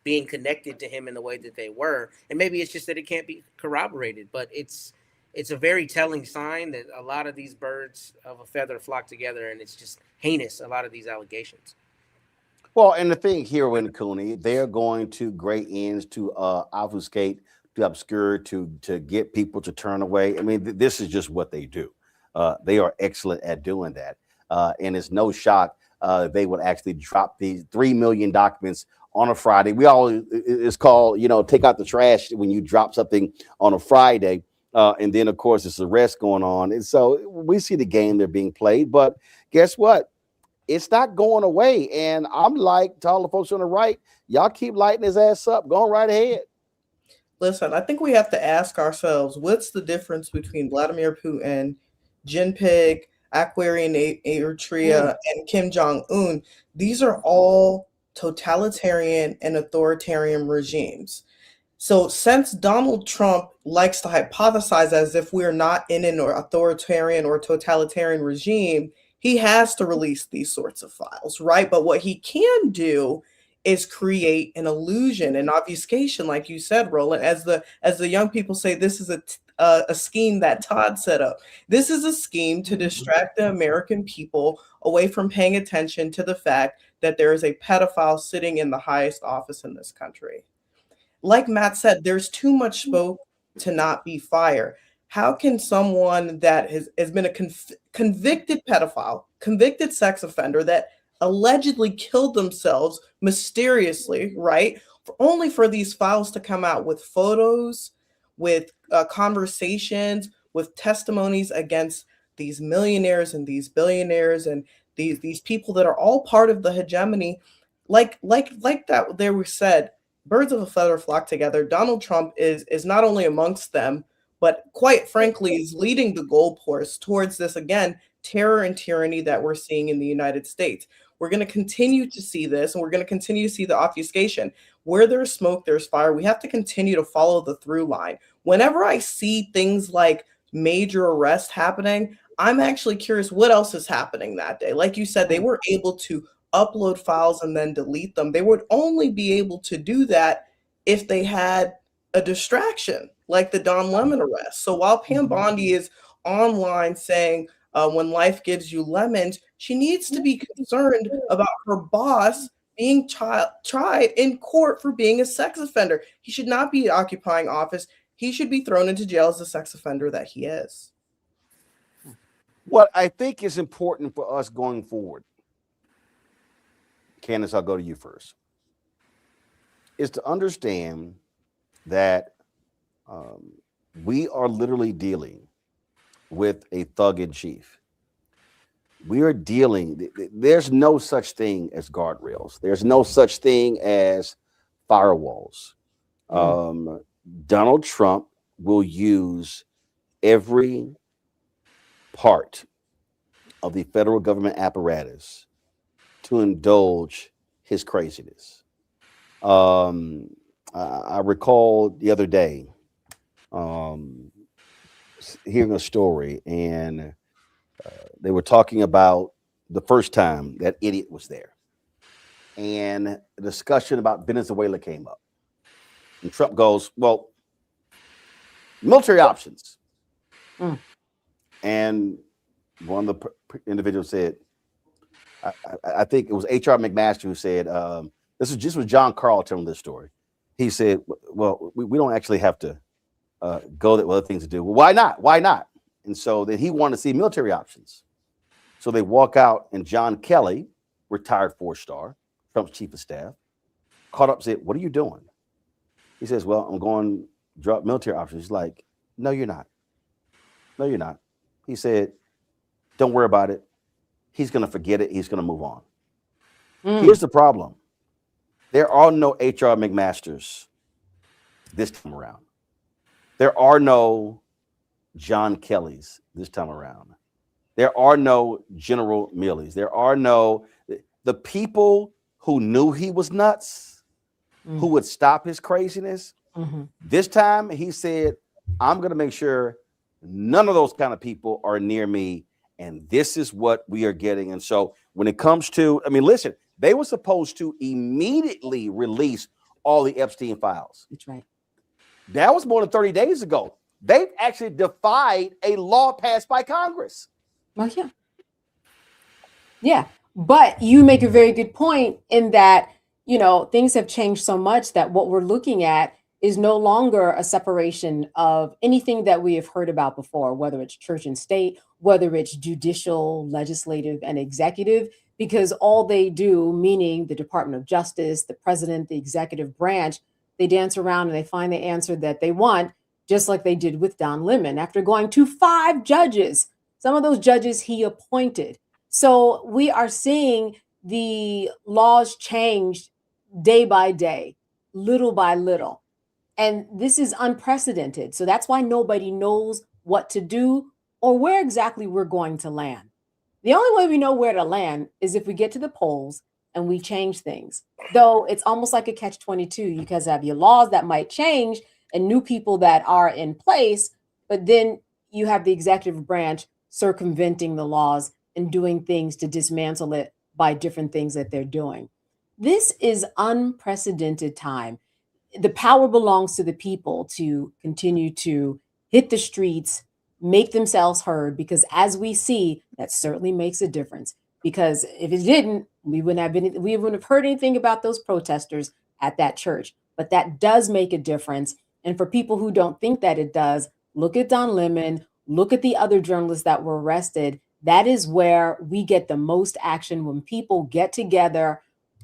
being connected to him in the way that they were. And maybe it's just that it can't be corroborated, but it's a very telling sign that a lot of these birds of a feather flock together, and it's just heinous, a lot of these allegations. Well, and the thing here in Cooney, they're going to great ends to obfuscate, to obscure, to get people to turn away. I mean, this is just what they do. They are excellent at doing that. And it's no shock they would actually drop these 3 million documents on a Friday. It's called, take out the trash when you drop something on a Friday. And then, of course, it's arrest going on. And so we see the game they're being played. But guess what? It's not going away. And I'm like to all the folks on the right, y'all keep lighting his ass up. Going right ahead. Listen, I think we have to ask ourselves, what's the difference between Vladimir Putin, Jinping, Aquarian Eritrea, and Kim Jong-un? These are all totalitarian and authoritarian regimes. So since Donald Trump likes to hypothesize as if we're not in an authoritarian or totalitarian regime, he has to release these sorts of files, right? But what he can do is create an illusion, an obfuscation, like you said, Roland. As the young people say, this is a scheme that Todd set up. This is a scheme to distract the American people away from paying attention to the fact that there is a pedophile sitting in the highest office in this country. Like Matt said, there's too much smoke to not be fire. How can someone that has been a convicted pedophile, convicted sex offender that allegedly killed themselves mysteriously, right, only for these files to come out with photos, with conversations, with testimonies against these millionaires and these billionaires and these people that are all part of the hegemony, like that there was said, birds of a feather flock together. Donald Trump is not only amongst them, but quite frankly is leading the goalposts towards this, again, terror and tyranny that we're seeing in the United States. We're going to continue to see this, and we're going to continue to see the obfuscation. Where there's smoke, there's fire. We have to continue to follow the through line. Whenever I see things like major arrest happening, I'm actually curious what else is happening that day. Like you said, they were able to upload files and then delete them. They would only be able to do that if they had a distraction, like the Don Lemon arrest. So while Pam Bondi is online saying, when life gives you lemons, she needs to be concerned about her boss being tried in court for being a sex offender. He should not be occupying office. He should be thrown into jail as the sex offender that he is. What I think is important for us going forward, Candace, I'll go to you first, is to understand that we are literally dealing with a thug in chief. We are dealing, there's no such thing as guardrails. There's no such thing as firewalls. Donald Trump will use every part of the federal government apparatus to indulge his craziness. I recall the other day hearing a story, and they were talking about the first time that idiot was there, and a discussion about Venezuela came up, and Trump goes, well, military options. And one of the individuals said, I think it was H.R. McMaster who said, this was John Carl telling this story. He said, well, we don't actually have to go there with other things to do. Well, why not? Why not? And so then he wanted to see military options. So they walk out, and John Kelly, retired 4-star, Trump's chief of staff, caught up and said, what are you doing? He says, well, I'm going to drop military options. He's like, no, you're not. No, you're not. He said, don't worry about it. He's going to forget it. He's going to move on. Here's the problem. There are no H.R. McMasters this time around. There are no John Kellys this time around. There are no General Milley's. There are no, the people who knew he was nuts, who would stop his craziness. This time he said, I'm going to make sure none of those kind of people are near me. And this is what we are getting. And so when it comes to, I mean, listen, they were supposed to immediately release all the Epstein files. That's right. That was more than 30 days ago. They've actually defied a law passed by Congress. Well, yeah. Yeah. But you make a very good point in that, things have changed so much that what we're looking at is no longer a separation of anything that we have heard about before, whether it's church and state, whether it's judicial, legislative, and executive, because all they do, meaning the Department of Justice, the president, the executive branch, they dance around and they find the answer that they want, just like they did with Don Lemon after going to 5 judges. Some of those judges he appointed. So we are seeing the laws change day by day, little by little. And this is unprecedented. So that's why nobody knows what to do or where exactly we're going to land. The only way we know where to land is if we get to the polls and we change things. Though it's almost like a catch-22 because you have your laws that might change and new people that are in place, but then you have the executive branch circumventing the laws and doing things to dismantle it by different things that they're doing. This is unprecedented time. The power belongs to the people to continue to hit the streets, make themselves heard, because as we see, that certainly makes a difference. Because if it didn't, we wouldn't have heard anything about those protesters at that church. But that does make a difference. And for people who don't think that it does, look at Don Lemon, look at the other journalists that were arrested. That is where we get the most action, when people get together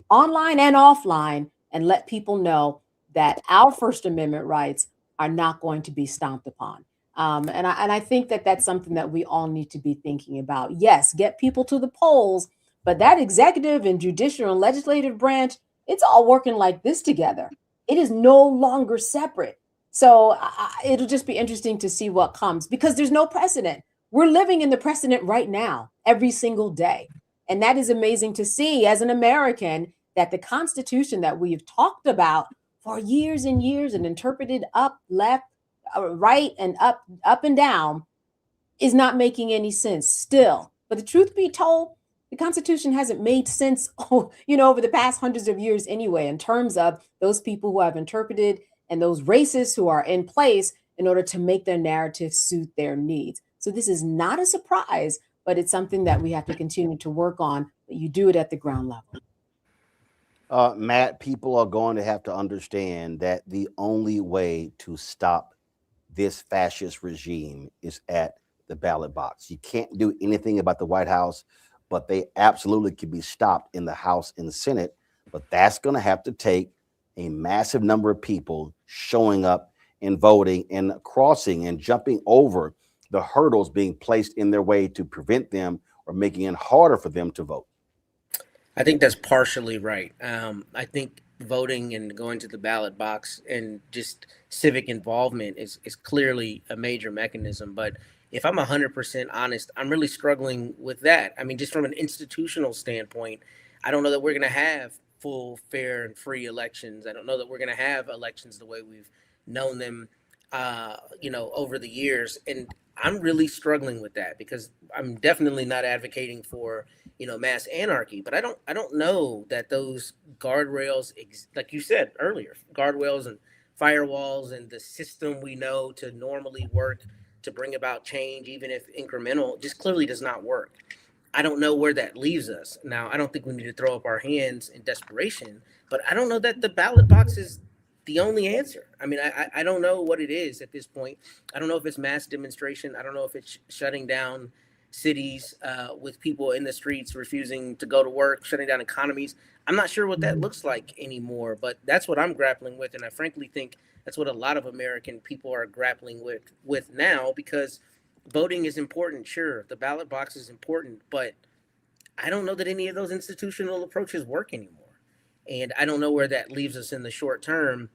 online and offline and let people know that our First Amendment rights are not going to be stomped upon. And I think that that's something that we all need to be thinking about. Yes, get people to the polls, but that executive and judicial and legislative branch, it's all working like this together. It is no longer separate. So it'll just be interesting to see what comes, because there's no precedent. We're living in the precedent right now, every single day. And that is amazing to see as an American, that the Constitution that we've talked about for years and years and interpreted up, left, right, and up and down is not making any sense still. But the truth be told, the Constitution hasn't made sense, over the past hundreds of years anyway, in terms of those people who have interpreted and those racists who are in place in order to make their narrative suit their needs. So this is not a surprise, but it's something that we have to continue to work on, but you do it at the ground level. Matt, people are going to have to understand that the only way to stop this fascist regime is at the ballot box. You can't do anything about the White House, but they absolutely can be stopped in the House and the Senate. But that's going to have to take a massive number of people showing up and voting and crossing and jumping over the hurdles being placed in their way to prevent them or making it harder for them to vote. I think that's partially right. I think voting and going to the ballot box and just civic involvement is clearly a major mechanism. But if I'm 100% honest, I'm really struggling with that. I mean, just from an institutional standpoint, I don't know that we're going to have full, fair, and free elections. I don't know that we're going to have elections the way we've known them, over the years. And I'm really struggling with that, because I'm definitely not advocating for, mass anarchy, but I don't know that those guardrails, like you said earlier, guardrails and firewalls and the system we know to normally work to bring about change, even if incremental, just clearly does not work. I don't know where that leaves us. Now, I don't think we need to throw up our hands in desperation, but I don't know that the ballot box is the only answer. I mean, I don't know what it is at this point. I don't know if it's mass demonstration. I don't know if it's shutting down cities with people in the streets refusing to go to work, shutting down economies. I'm not sure what that looks like anymore, but that's what I'm grappling with. And I frankly think that's what a lot of American people are grappling with now, because voting is important. Sure, the ballot box is important, but I don't know that any of those institutional approaches work anymore. And I don't know where that leaves us in the short term.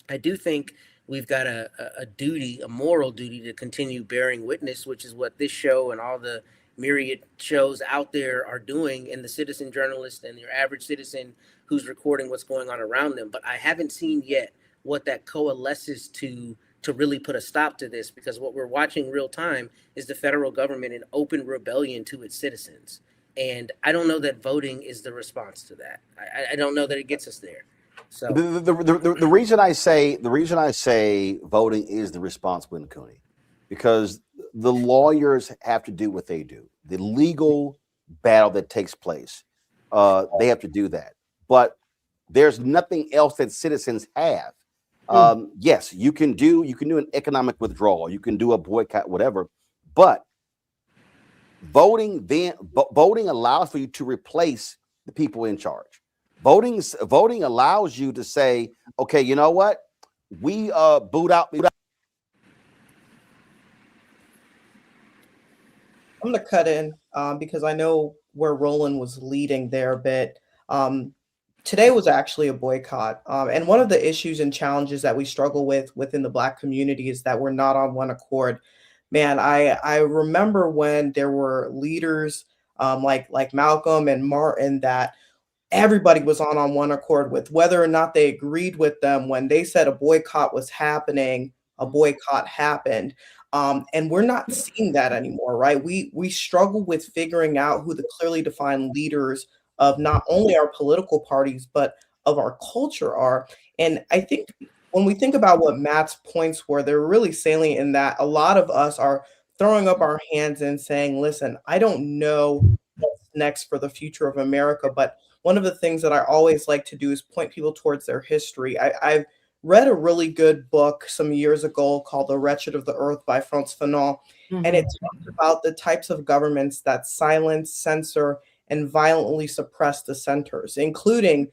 I do think we've got a duty, a moral duty, to continue bearing witness, which is what this show and all the myriad shows out there are doing, and the citizen journalist and your average citizen who's recording what's going on around them. But I haven't seen yet what that coalesces to really put a stop to this, because what we're watching real time is the federal government in open rebellion to its citizens. And I don't know that voting is the response to that. I don't know that it gets us there. So The reason I say voting is the responsible in Cooney, because the lawyers have to do what they do. The legal battle that takes place, they have to do that. But there's nothing else that citizens have. Yes, you can do an economic withdrawal, you can do a boycott, whatever, but voting allows for you to replace the people in charge. Voting allows you to say, okay, you know what? We boot out. I'm going to cut in because I know where Roland was leading there a bit. Today was actually a boycott. And one of the issues and challenges that we struggle with within the Black community is that we're not on one accord. Man, I remember when there were leaders like Malcolm and Martin that everybody was on one accord with, whether or not they agreed with them. When they said a boycott was happening, a boycott happened. And we're not seeing that anymore, right? We struggle with figuring out who the clearly defined leaders of not only our political parties, but of our culture are. And I think when we think about what Matt's points were, they're really salient in that a lot of us are throwing up our hands and saying, listen, I don't know what's next for the future of America, but one of the things that I always like to do is point people towards their history. I've read a really good book some years ago called The Wretched of the Earth by Frantz Fanon, and it talks about the types of governments that silence, censor, and violently suppress dissenters, including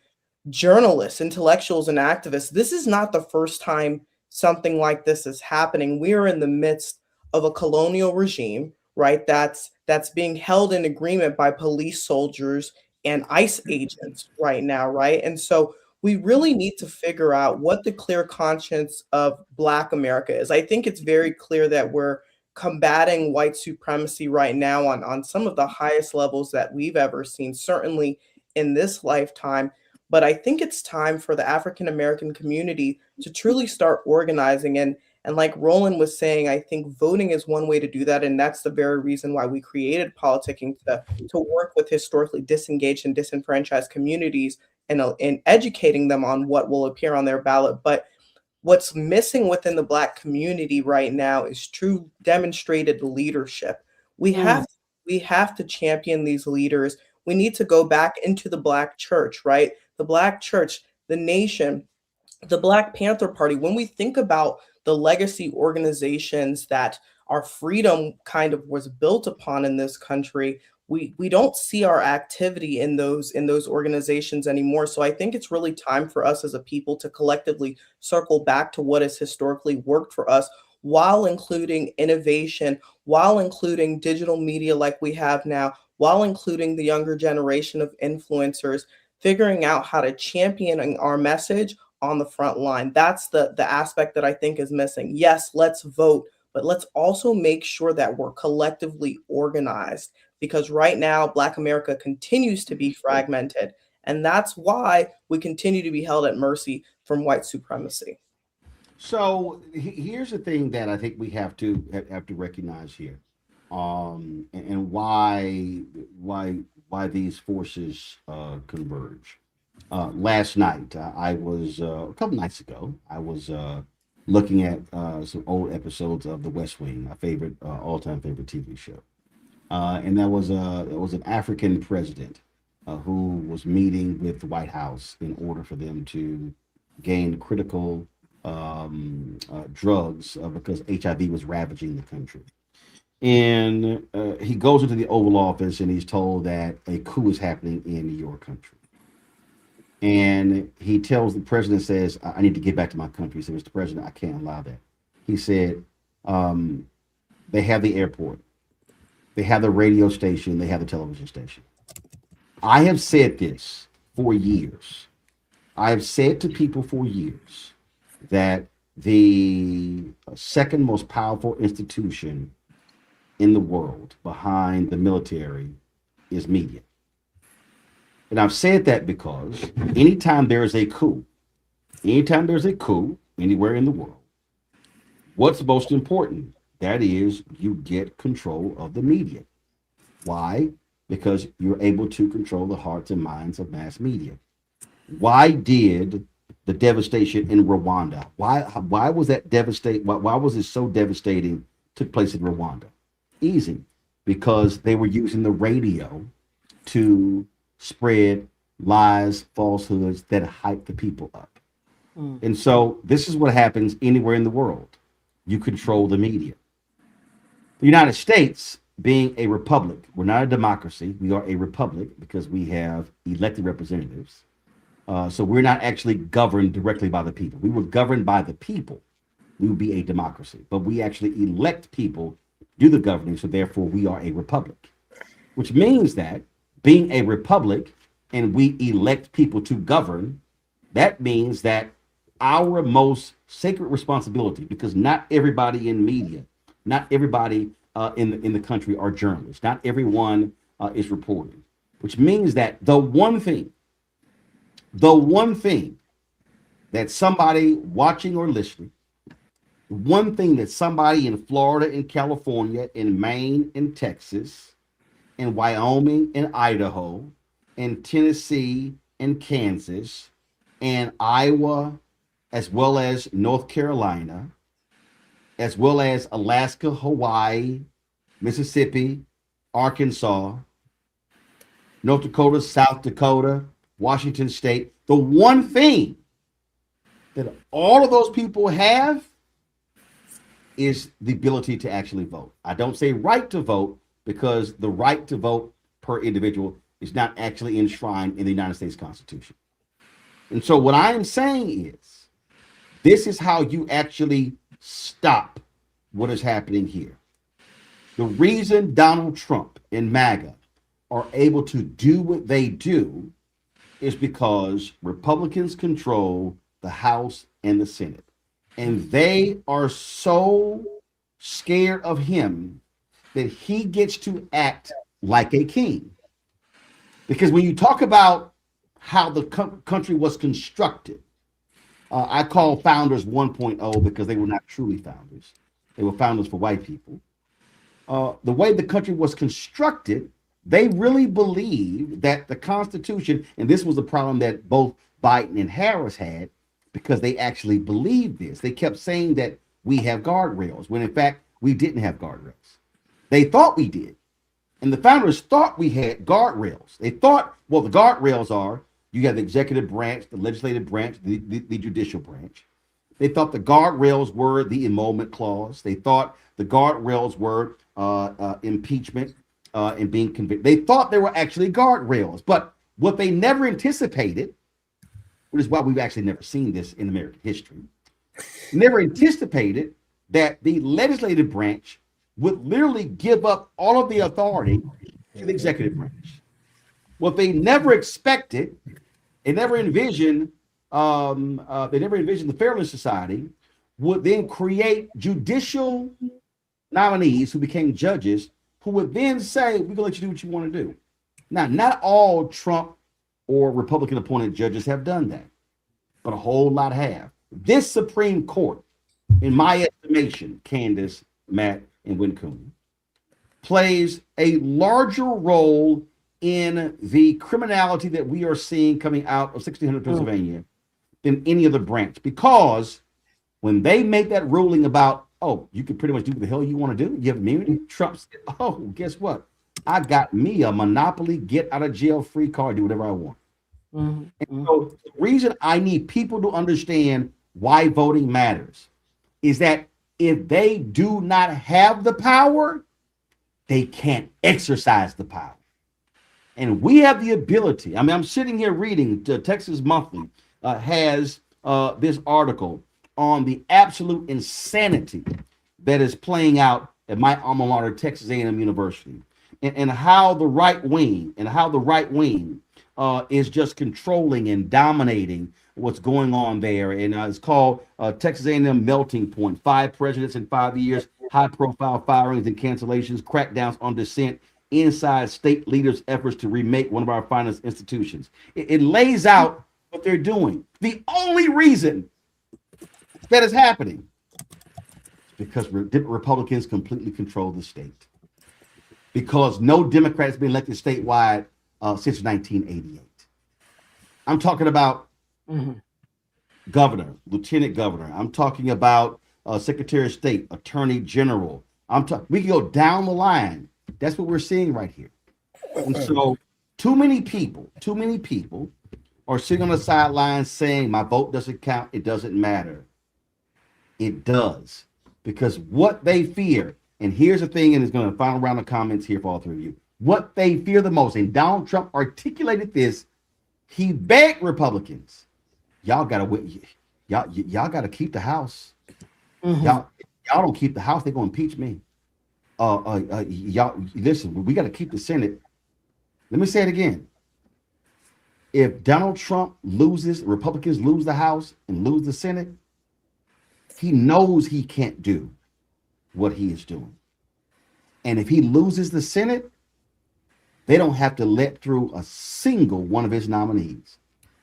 journalists, intellectuals, and activists. This is not the first time something like this is happening. We are in the midst of a colonial regime, right? That's being held in agreement by police soldiers and ICE agents right now, right? And so we really need to figure out what the clear conscience of Black America is. I think it's very clear that we're combating white supremacy right now on some of the highest levels that we've ever seen, certainly in this lifetime. But I think it's time for the African American community to truly start organizing. And like Roland was saying, I think voting is one way to do that. And that's the very reason why we created politicking, to work with historically disengaged and disenfranchised communities and educating them on what will appear on their ballot. But what's missing within the Black community right now is true demonstrated leadership. We have to champion these leaders. We need to go back into the Black church, right? The Black church, the nation, the Black Panther Party. When we think about the legacy organizations that our freedom kind of was built upon in this country, we don't see our activity in those organizations anymore. So I think it's really time for us as a people to collectively circle back to what has historically worked for us, while including innovation, while including digital media like we have now, while including the younger generation of influencers, figuring out how to champion our message on the front line. That's the aspect that I think is missing. Yes, let's vote, but let's also make sure that we're collectively organized, because right now Black America continues to be fragmented, and that's why we continue to be held at mercy from white supremacy. So here's the thing that I think we have to recognize here, and why these forces converge. Last night, a couple nights ago, I was looking at some old episodes of The West Wing, my favorite, all-time favorite TV show. And there was an African president who was meeting with the White House in order for them to gain critical drugs because HIV was ravaging the country. And he goes into the Oval Office and he's told that a coup is happening in your country. And he tells the president, says, I need to get back to my country. He said, Mr. President, I can't allow that. He said, they have the airport, they have the radio station, they have the television station. I have said this for years. I have said to people for years that the second most powerful institution in the world behind the military is media. And I've said that because anytime there's a coup anywhere in the world, what's most important? That is, you get control of the media. Why? Because you're able to control the hearts and minds of mass media. Why did the devastation in Rwanda. Why was that devastating? Why was it so devastating? Took place in Rwanda. Easy, because they were using the radio to spread lies, falsehoods that hype the people up. And so this is what happens anywhere in the world. You control the media. The United States, being a republic, we're not a democracy. We are a republic because we have elected representatives. So we're not actually governed directly by the people. We were governed by the people, we would be a democracy. But we actually elect people, do the governing, so therefore we are a republic. Which means that being a republic and we elect people to govern, that means that our most sacred responsibility, because not everybody in media, not everybody in the country are journalists, not everyone is reporting, which means that the one thing that somebody watching or listening, one thing that somebody in Florida, in California, in Maine, in Texas, in Wyoming, in Idaho, in Tennessee, in Kansas, and Iowa, as well as North Carolina, as well as Alaska, Hawaii, Mississippi, Arkansas, North Dakota, South Dakota, Washington State. The one thing that all of those people have is the ability to actually vote. I don't say right to vote, because the right to vote per individual is not actually enshrined in the United States Constitution. And so what I am saying is, this is how you actually stop what is happening here. The reason Donald Trump and MAGA are able to do what they do is because Republicans control the House and the Senate. And they are so scared of him that he gets to act like a king. Because when you talk about how the country was constructed, I call founders 1.0 because they were not truly founders. They were founders for white people. The way the country was constructed, they really believed that the Constitution, and this was a problem that both Biden and Harris had, because they actually believed this. They kept saying that we have guardrails, when in fact, we didn't have guardrails. They thought we did. And the founders thought we had guardrails. They thought, well, the guardrails are, you have the executive branch, the legislative branch, the judicial branch. They thought the guardrails were the emolument clause. They thought the guardrails were impeachment and being convicted. They thought there were actually guardrails. But what they never anticipated, which is why we've actually never seen this in American history, never anticipated that the legislative branch would literally give up all of the authority to the executive branch. What they never expected, they never envisioned the Fairness Society would then create judicial nominees who became judges, who would then say, we're gonna let you do what you want to do. Now, not all Trump or Republican appointed judges have done that, but a whole lot have. This Supreme Court, in my estimation, Candace, Matt, and Wincombe, plays a larger role in the criminality that we are seeing coming out of 1600 Pennsylvania than any other branch. Because when they make that ruling about, oh, you can pretty much do what the hell you want to do, you have immunity, Trump said, oh, guess what? I got me a monopoly, get out of jail free card, do whatever I want. And so the reason I need people to understand why voting matters is that if they do not have the power, they can't exercise the power. And we have the ability. I mean, I'm sitting here reading, Texas Monthly has this article on the absolute insanity that is playing out at my alma mater, Texas A&M University, and how the right wing is just controlling and dominating what's going on there. And it's called Texas A&M Melting Point: 5 presidents in 5 years, high-profile firings and cancellations, crackdowns on dissent, inside state leaders' efforts to remake one of our finest institutions. It lays out what they're doing. The only reason that is happening is because Republicans completely control the state. Because no Democrat has been elected statewide since 1988. I'm talking about governor, lieutenant governor. I'm talking about Secretary of State, Attorney General. We can go down the line. That's what we're seeing right here. And so too many people are sitting on the sidelines saying my vote doesn't count. It doesn't matter. It does. Because what they fear, and here's the thing, and it's going to final round of comments here for all three of you. What they fear the most, and Donald Trump articulated this, he begged Republicans, y'all gotta keep the House. Y'all don't keep the House, they're gonna impeach me. Y'all listen, we gotta keep the Senate. Let me say it again. If Donald Trump loses, Republicans lose the House and lose the Senate, he knows he can't do what he is doing. And if he loses the Senate, they don't have to let through a single one of his nominees.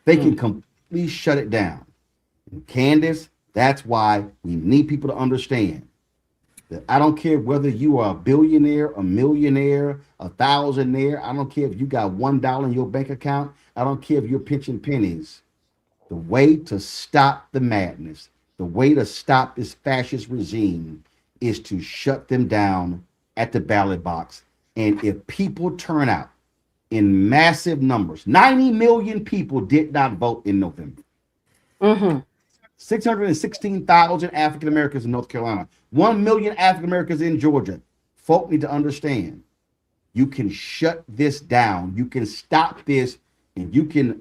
They can completely shut it down. And Candace, that's why we need people to understand that I don't care whether you are a billionaire, a millionaire, a thousandaire. I don't care if you got $1 in your bank account. I don't care if you're pinching pennies. The way to stop the madness, the way to stop this fascist regime is to shut them down at the ballot box. And if people turn out in massive numbers, 90 million people did not vote in November. 616,000 African Americans in North Carolina, 1 million African Americans in Georgia. Folk need to understand, you can shut this down. You can stop this, and you can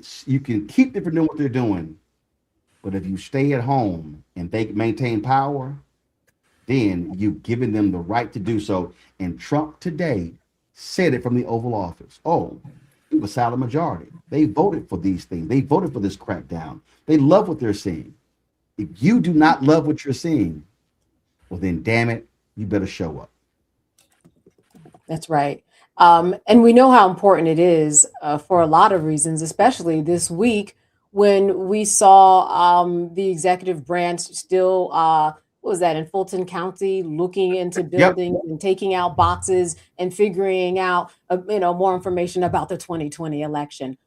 keep them from doing what they're doing. But if you stay at home and they maintain power, then you've given them the right to do so. And Trump today said it from the Oval Office. Oh, it was a silent majority. They voted for these things. They voted for this crackdown. They love what they're seeing. If you do not love what you're seeing, well, then damn it, you better show up. That's right. And we know how important it is for a lot of reasons, especially this week when we saw the executive branch still, what was that, in Fulton County, looking into buildings and taking out boxes and figuring out, more information about the 2020 election.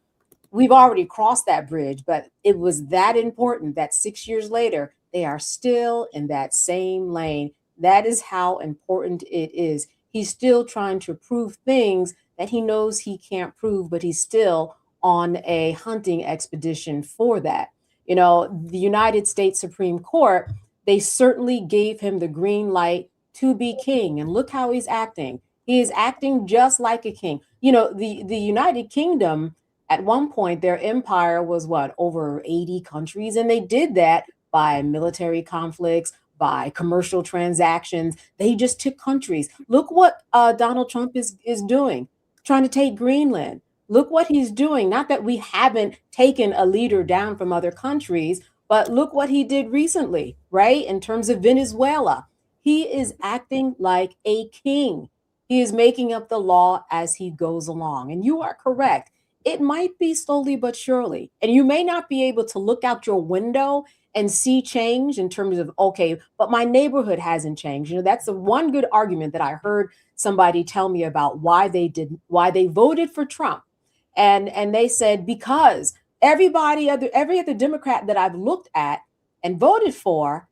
We've already crossed that bridge, but it was that important that 6 years later, they are still in that same lane. That is how important it is. He's still trying to prove things that he knows he can't prove, but he's still on a hunting expedition for that. The United States Supreme Court, they certainly gave him the green light to be king. And look how he's acting. He is acting just like a king. The United Kingdom, at one point, their empire was over 80 countries. And they did that by military conflicts, by commercial transactions. They just took countries. Look what Donald Trump is doing, trying to take Greenland. Look what he's doing. Not that we haven't taken a leader down from other countries, but look what he did recently, right? In terms of Venezuela, he is acting like a king. He is making up the law as he goes along. And you are correct. It might be slowly but surely. And you may not be able to look out your window and see change in terms of, okay, but my neighborhood hasn't changed. That's the one good argument that I heard somebody tell me about why they voted for Trump. And they said, because every other Democrat that I've looked at and voted for,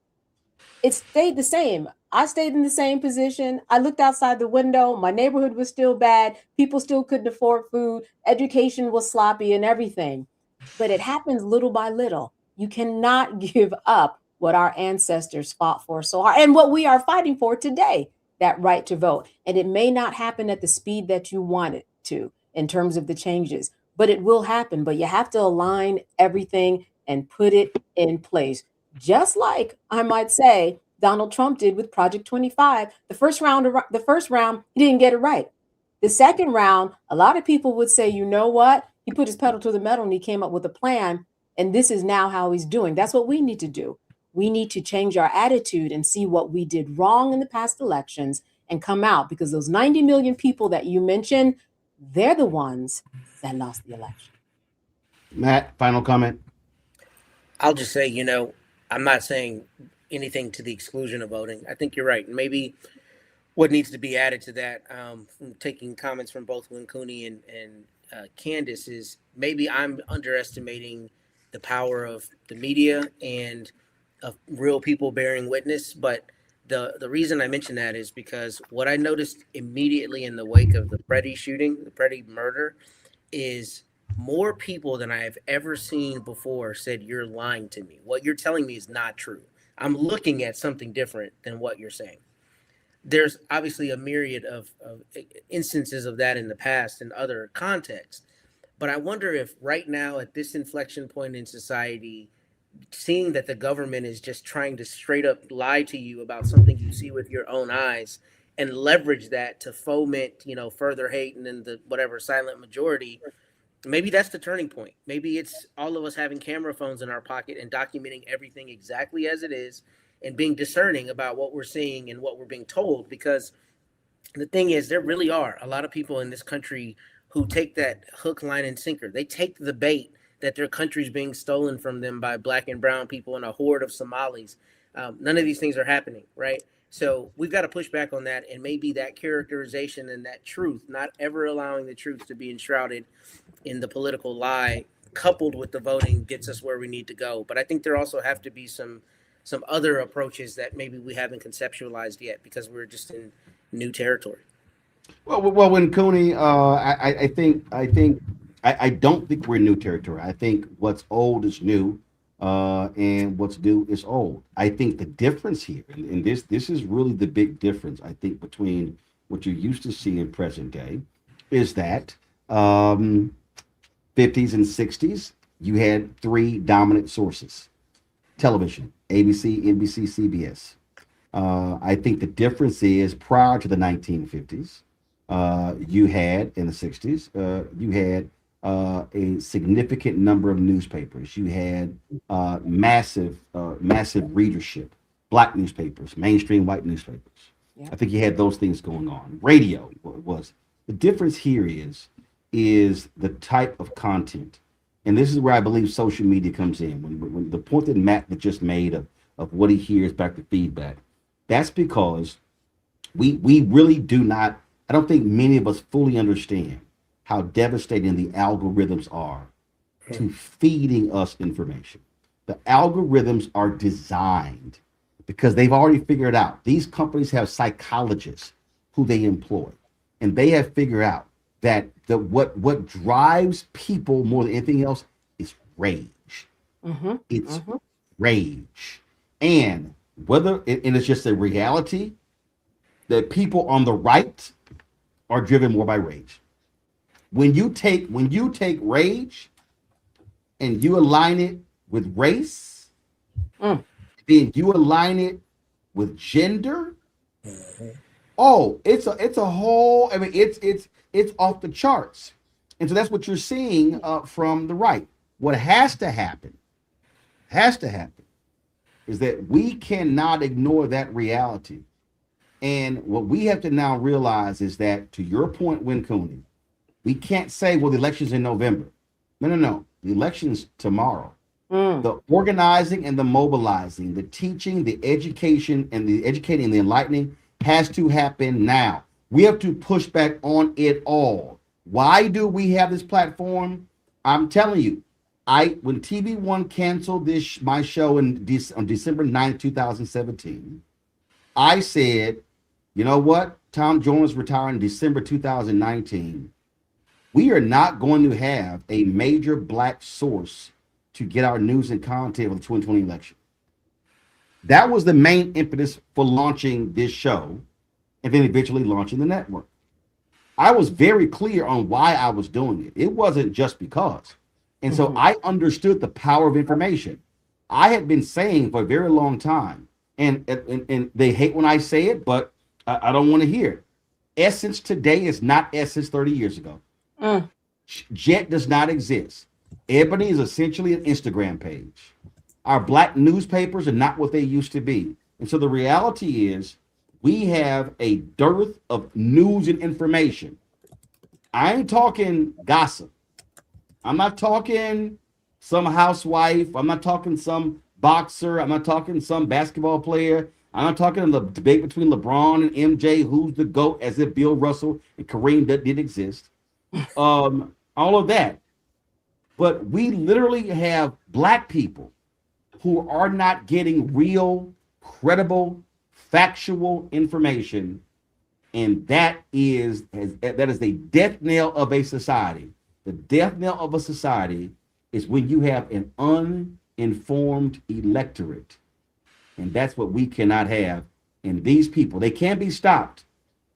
it stayed the same. I stayed in the same position. I looked outside the window. My neighborhood was still bad. People still couldn't afford food. Education was sloppy and everything. But it happens little by little. You cannot give up what our ancestors fought for so hard and what we are fighting for today, that right to vote. And it may not happen at the speed that you want it to in terms of the changes, but it will happen. But you have to align everything and put it in place. Just like, I might say, Donald Trump did with Project 25. The first round, he didn't get it right. The second round, a lot of people would say, you know what? He put his pedal to the metal and he came up with a plan. And this is now how he's doing. That's what we need to do. We need to change our attitude and see what we did wrong in the past elections and come out, because those 90 million people that you mentioned, they're the ones that lost the election. Matt, final comment. I'll just say, I'm not saying anything to the exclusion of voting. I think you're right. Maybe what needs to be added to that, from taking comments from both Lynn Cooney and Candace, is maybe I'm underestimating the power of the media and of real people bearing witness. But the reason I mention that is because what I noticed immediately in the wake of the Freddie shooting, the Freddie murder, is more people than I have ever seen before said, "You're lying to me. What you're telling me is not true. I'm looking at something different than what you're saying." There's obviously a myriad of instances of that in the past and other contexts. But I wonder if right now, at this inflection point in society, seeing that the government is just trying to straight up lie to you about something you see with your own eyes and leverage that to foment, further hate and then the whatever silent majority, maybe that's the turning point. Maybe it's all of us having camera phones in our pocket and documenting everything exactly as it is and being discerning about what we're seeing and what we're being told. Because the thing is, there really are a lot of people in this country who take that hook, line, and sinker. They take the bait that their country's being stolen from them by black and brown people and a horde of Somalis. None of these things are happening, right? So we've got to push back on that, and maybe that characterization and that truth, not ever allowing the truth to be enshrouded in the political lie, coupled with the voting, gets us where we need to go. But I think there also have to be some other approaches that maybe we haven't conceptualized yet because we're just in new territory. Well, when Cooney, I don't think we're in new territory. I think what's old is new, and what's new is old. I think the difference here, and this is really the big difference, I think, between what you're used to seeing in present day, is that 50s and 60s, you had three dominant sources: television, ABC, NBC, CBS. I think the difference is prior to the 1950s, you had in the 60s, you had a significant number of newspapers. You had massive readership, black newspapers, mainstream white newspapers. Yeah. I think you had those things going on. Radio was the difference here is the type of content. And this is where I believe social media comes in. When the point that Matt just made of what he hears back to feedback, that's because we really do not, I don't think many of us fully understand how devastating the algorithms are to feeding us information. The algorithms are designed because they've already figured out, these companies have psychologists who they employ, and they have figured out that what drives people more than anything else is rage. It's rage. And it's just a reality that people on the right are driven more by rage. When you take rage and you align it with race, then you align it with gender. Oh, it's a whole. I mean, it's off the charts, and so that's what you're seeing from the right. What has to happen is that we cannot ignore that reality. And what we have to now realize is that, to your point, Win Cooney, we can't say, well, the election's in November. No. The election's tomorrow. The organizing and the mobilizing, the teaching, the education, and the educating and the enlightening has to happen now. We have to push back on it all. Why do we have this platform? I'm telling you, when TV One canceled my show on December 9th, 2017, I said, you know what? Tom Jones retiring in December 2019. We are not going to have a major black source to get our news and content for the 2020 election. That was the main impetus for launching this show and then eventually launching the network. I was very clear on why I was doing it. It wasn't just because. And so I understood the power of information. I had been saying for a very long time, and they hate when I say it, but I don't want to hear it. Essence today is not Essence 30 years ago. Jet does not exist. Ebony is essentially an Instagram page. Our black newspapers are not what they used to be. And so the reality is we have a dearth of news and information. I ain't talking gossip. I'm not talking some housewife. I'm not talking some boxer. I'm not talking some basketball player. I'm not talking the debate between LeBron and MJ, who's the GOAT, as if Bill Russell and Kareem didn't exist. All of that. But we literally have black people who are not getting real, credible, factual information, and that is a death knell of a society. The death knell of a society is when you have an uninformed electorate, and that's what we cannot have. And these people, they can be stopped,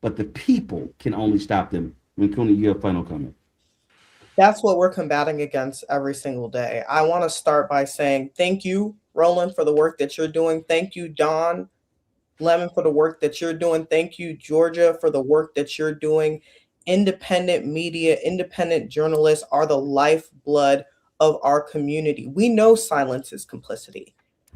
but the people can only stop them. When Cooney, you have final comment. That's what we're combating against every single day. I want to start by saying thank you, Roland, for the work that you're doing. Thank you, Don Lemon, for the work that you're doing. Thank you, Georgia, for the work that you're doing. Independent media, independent journalists are the lifeblood of our community. We know silence is complicity.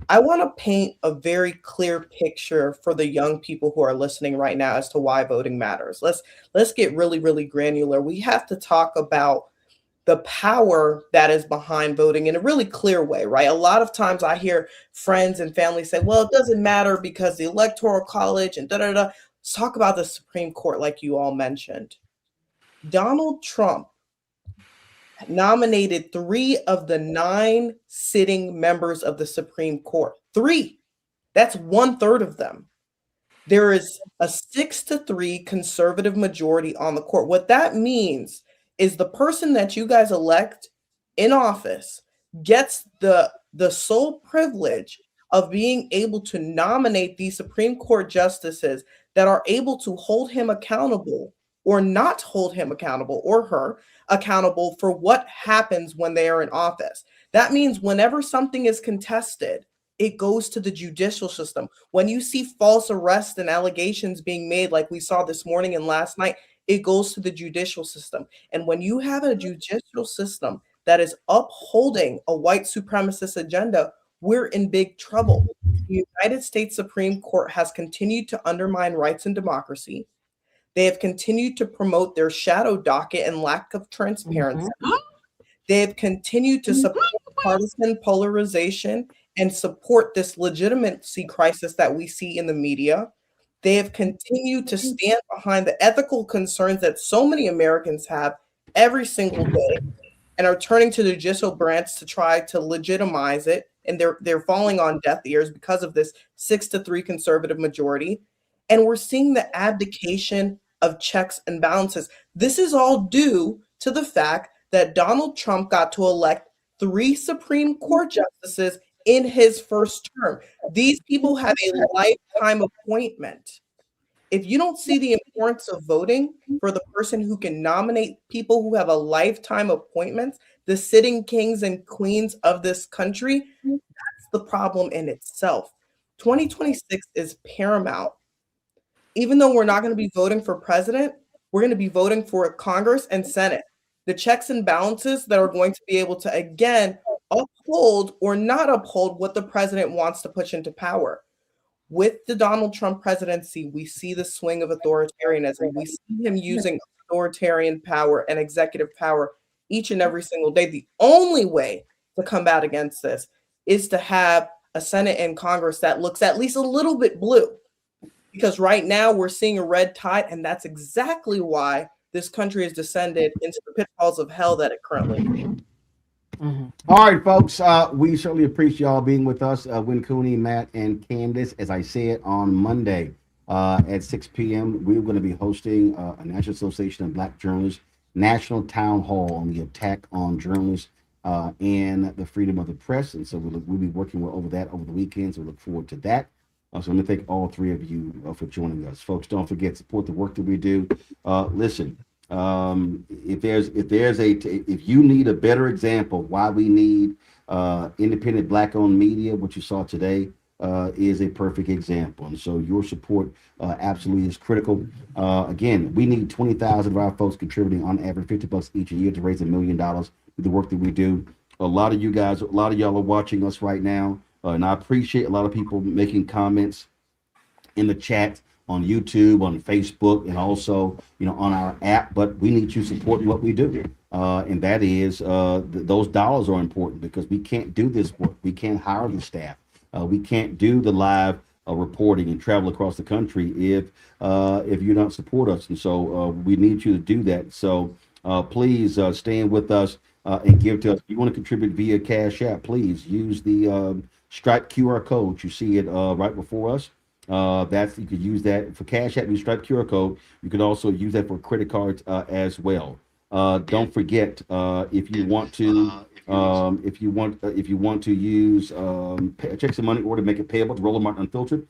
I want to paint a very clear picture for the young people who are listening right now as to why voting matters. Let's get really, really granular. We have to talk about the power that is behind voting in a really clear way, right? A lot of times I hear friends and family say, well, it doesn't matter because the Electoral College and da-da-da. Let's talk about the Supreme Court like you all mentioned. Donald Trump nominated 3 of the 9 sitting members of the Supreme Court. 3. That's 1/3 of them. There is a 6-3 conservative majority on the court. What that means is the person that you guys elect in office gets the sole privilege of being able to nominate these Supreme Court justices that are able to hold him accountable or not hold him accountable or her accountable for what happens when they are in office. That means whenever something is contested, it goes to the judicial system. When you see false arrests and allegations being made like we saw this morning and last night, it goes to the judicial system. And when you have a judicial system that is upholding a white supremacist agenda, we're in big trouble. The United States Supreme Court has continued to undermine rights and democracy. They have continued to promote their shadow docket and lack of transparency. They have continued to support partisan polarization and support this legitimacy crisis that we see in the media. They have continued to stand behind the ethical concerns that so many Americans have every single day and are turning to the judicial branch to try to legitimize it. And they're falling on deaf ears because of this 6-3 conservative majority. And we're seeing the abdication of checks and balances. This is all due to the fact that Donald Trump got to elect 3 Supreme Court justices in his first term. These people have a lifetime appointment. If you don't see the importance of voting for the person who can nominate people who have a lifetime appointment, the sitting kings and queens of this country, that's the problem in itself. 2026 is paramount. Even though we're not going to be voting for president, we're going to be voting for Congress and Senate. The checks and balances that are going to be able to, again, uphold or not uphold what the president wants to push into power. With the Donald Trump presidency, we see the swing of authoritarianism. We see him using authoritarian power and executive power each and every single day. The only way to combat against this is to have a Senate and Congress that looks at least a little bit blue. Because right now we're seeing a red tide, and that's exactly why this country has descended into the pitfalls of hell that it currently is. All right, folks. We certainly appreciate y'all being with us. Win Cooney, Matt, and Candace. As I said, on Monday at 6 p.m., we're going to be hosting a National Association of Black Journalists National Town Hall on the attack on journalists and the freedom of the press. And so we'll be working over that over the weekend. So we look forward to that. So I'm going to thank all 3 of you for joining us, folks. Don't forget, support the work that we do. Listen. If you need a better example why we need independent Black-owned media, what you saw today is a perfect example. And so your support absolutely is critical. Again, we need 20,000 of our folks contributing on average $50 each a year to raise $1 million with the work that we do. A lot of y'all are watching us right now, and I appreciate a lot of people making comments in the chat on YouTube, on Facebook, and also, on our app. But we need you supporting what we do. And that is, those dollars are important because we can't do this work. We can't hire the staff. We can't do the live reporting and travel across the country if you don't support us. And so we need you to do that. So please stand with us and give to us. If you want to contribute via Cash App, please use the Stripe QR code. You see it right before us. That's you could use that for Cash App. Use Stripe QR code. You can also use that for credit cards as well. Don't forget if you want to. If you want to use check some money order, make it payable to Roland Martin Unfiltered.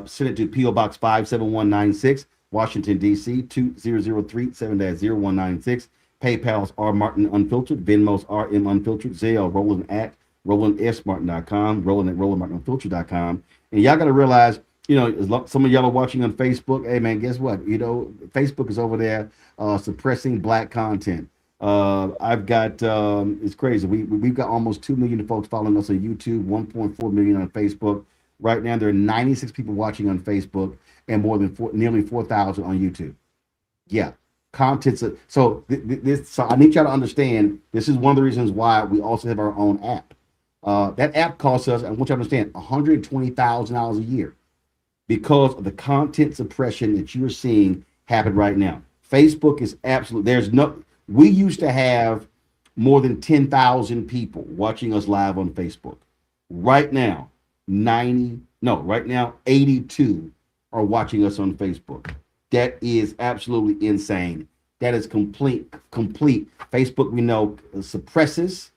Send it to PO Box 57196, Washington D.C. 2003 7-0196. PayPal's R Martin Unfiltered, Venmo's RM Unfiltered, Zelle Roland at RolandSMartin.com, Roland at RolandMartinUnfiltered.com. And y'all got to realize, some of y'all are watching on Facebook. Hey man, guess what? Facebook is over there suppressing black content. I've got it's crazy. We've got almost 2 million folks following us on YouTube, 1.4 million on Facebook. Right now, there are 96 people watching on Facebook and more than nearly 4,000 on YouTube. Yeah, content's so I need y'all to understand. This is one of the reasons why we also have our own app. That app costs us, I want you to understand, $120,000 a year because of the content suppression that you're seeing happen right now. Facebook is absolutely we used to have more than 10,000 people watching us live on Facebook. Right now, 82 are watching us on Facebook. That is absolutely insane. That is complete. Facebook, we know, suppresses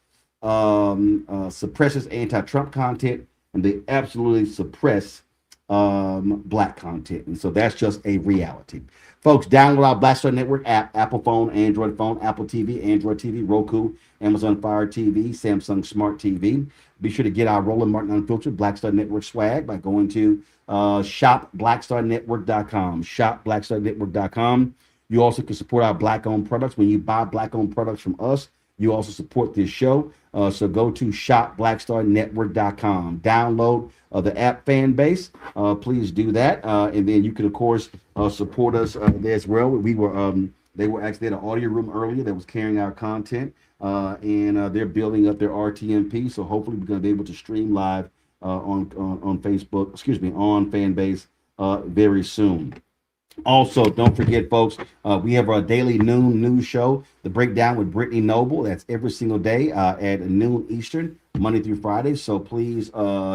anti-Trump content, and they absolutely suppress black content. And so that's just a reality. Folks, download our Black Star Network app, Apple phone, Android phone, Apple TV, Android TV, Roku, Amazon Fire TV, Samsung Smart TV. Be sure to get our Roland Martin Unfiltered Black Star Network swag by going to shopblackstarnetwork.com, shopblackstarnetwork.com. You also can support our Black-owned products. When you buy Black-owned products from us, you also support this show. So go to shopblackstarnetwork.com. Download the app fan base. Please do that. And then you can, of course, support us there as well. They were actually at an audio room earlier that was carrying our content. And they're building up their RTMP. So hopefully we're going to be able to stream live on Facebook, on Fanbase very soon. Also, don't forget, folks, we have our daily noon news show, The Breakdown with Brittany Noble. That's every single day at noon Eastern, Monday through Friday. So please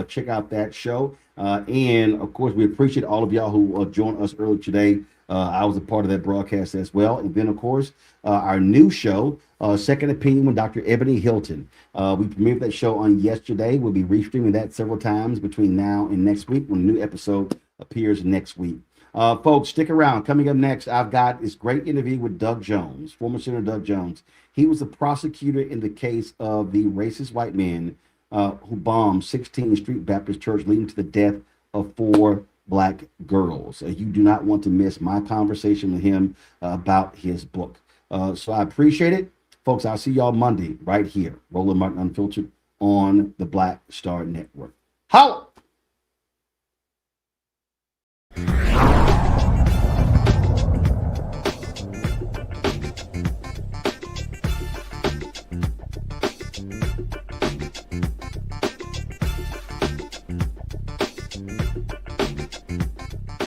check out that show. And, of course, we appreciate all of y'all who joined us earlier today. I was a part of that broadcast as well. And then, of course, our new show, Second Opinion with Dr. Ebony Hilton. We premiered that show on yesterday. We'll be restreaming that several times between now and next week when a new episode appears next week. Folks, stick around. Coming up next, I've got this great interview with Doug Jones, former Senator Doug Jones. He was the prosecutor in the case of the racist white man who bombed 16th Street Baptist Church, leading to the death of 4 black girls. You do not want to miss my conversation with him about his book. So I appreciate it. Folks, I'll see y'all Monday right here, Roland Martin Unfiltered on the Black Star Network. Holla!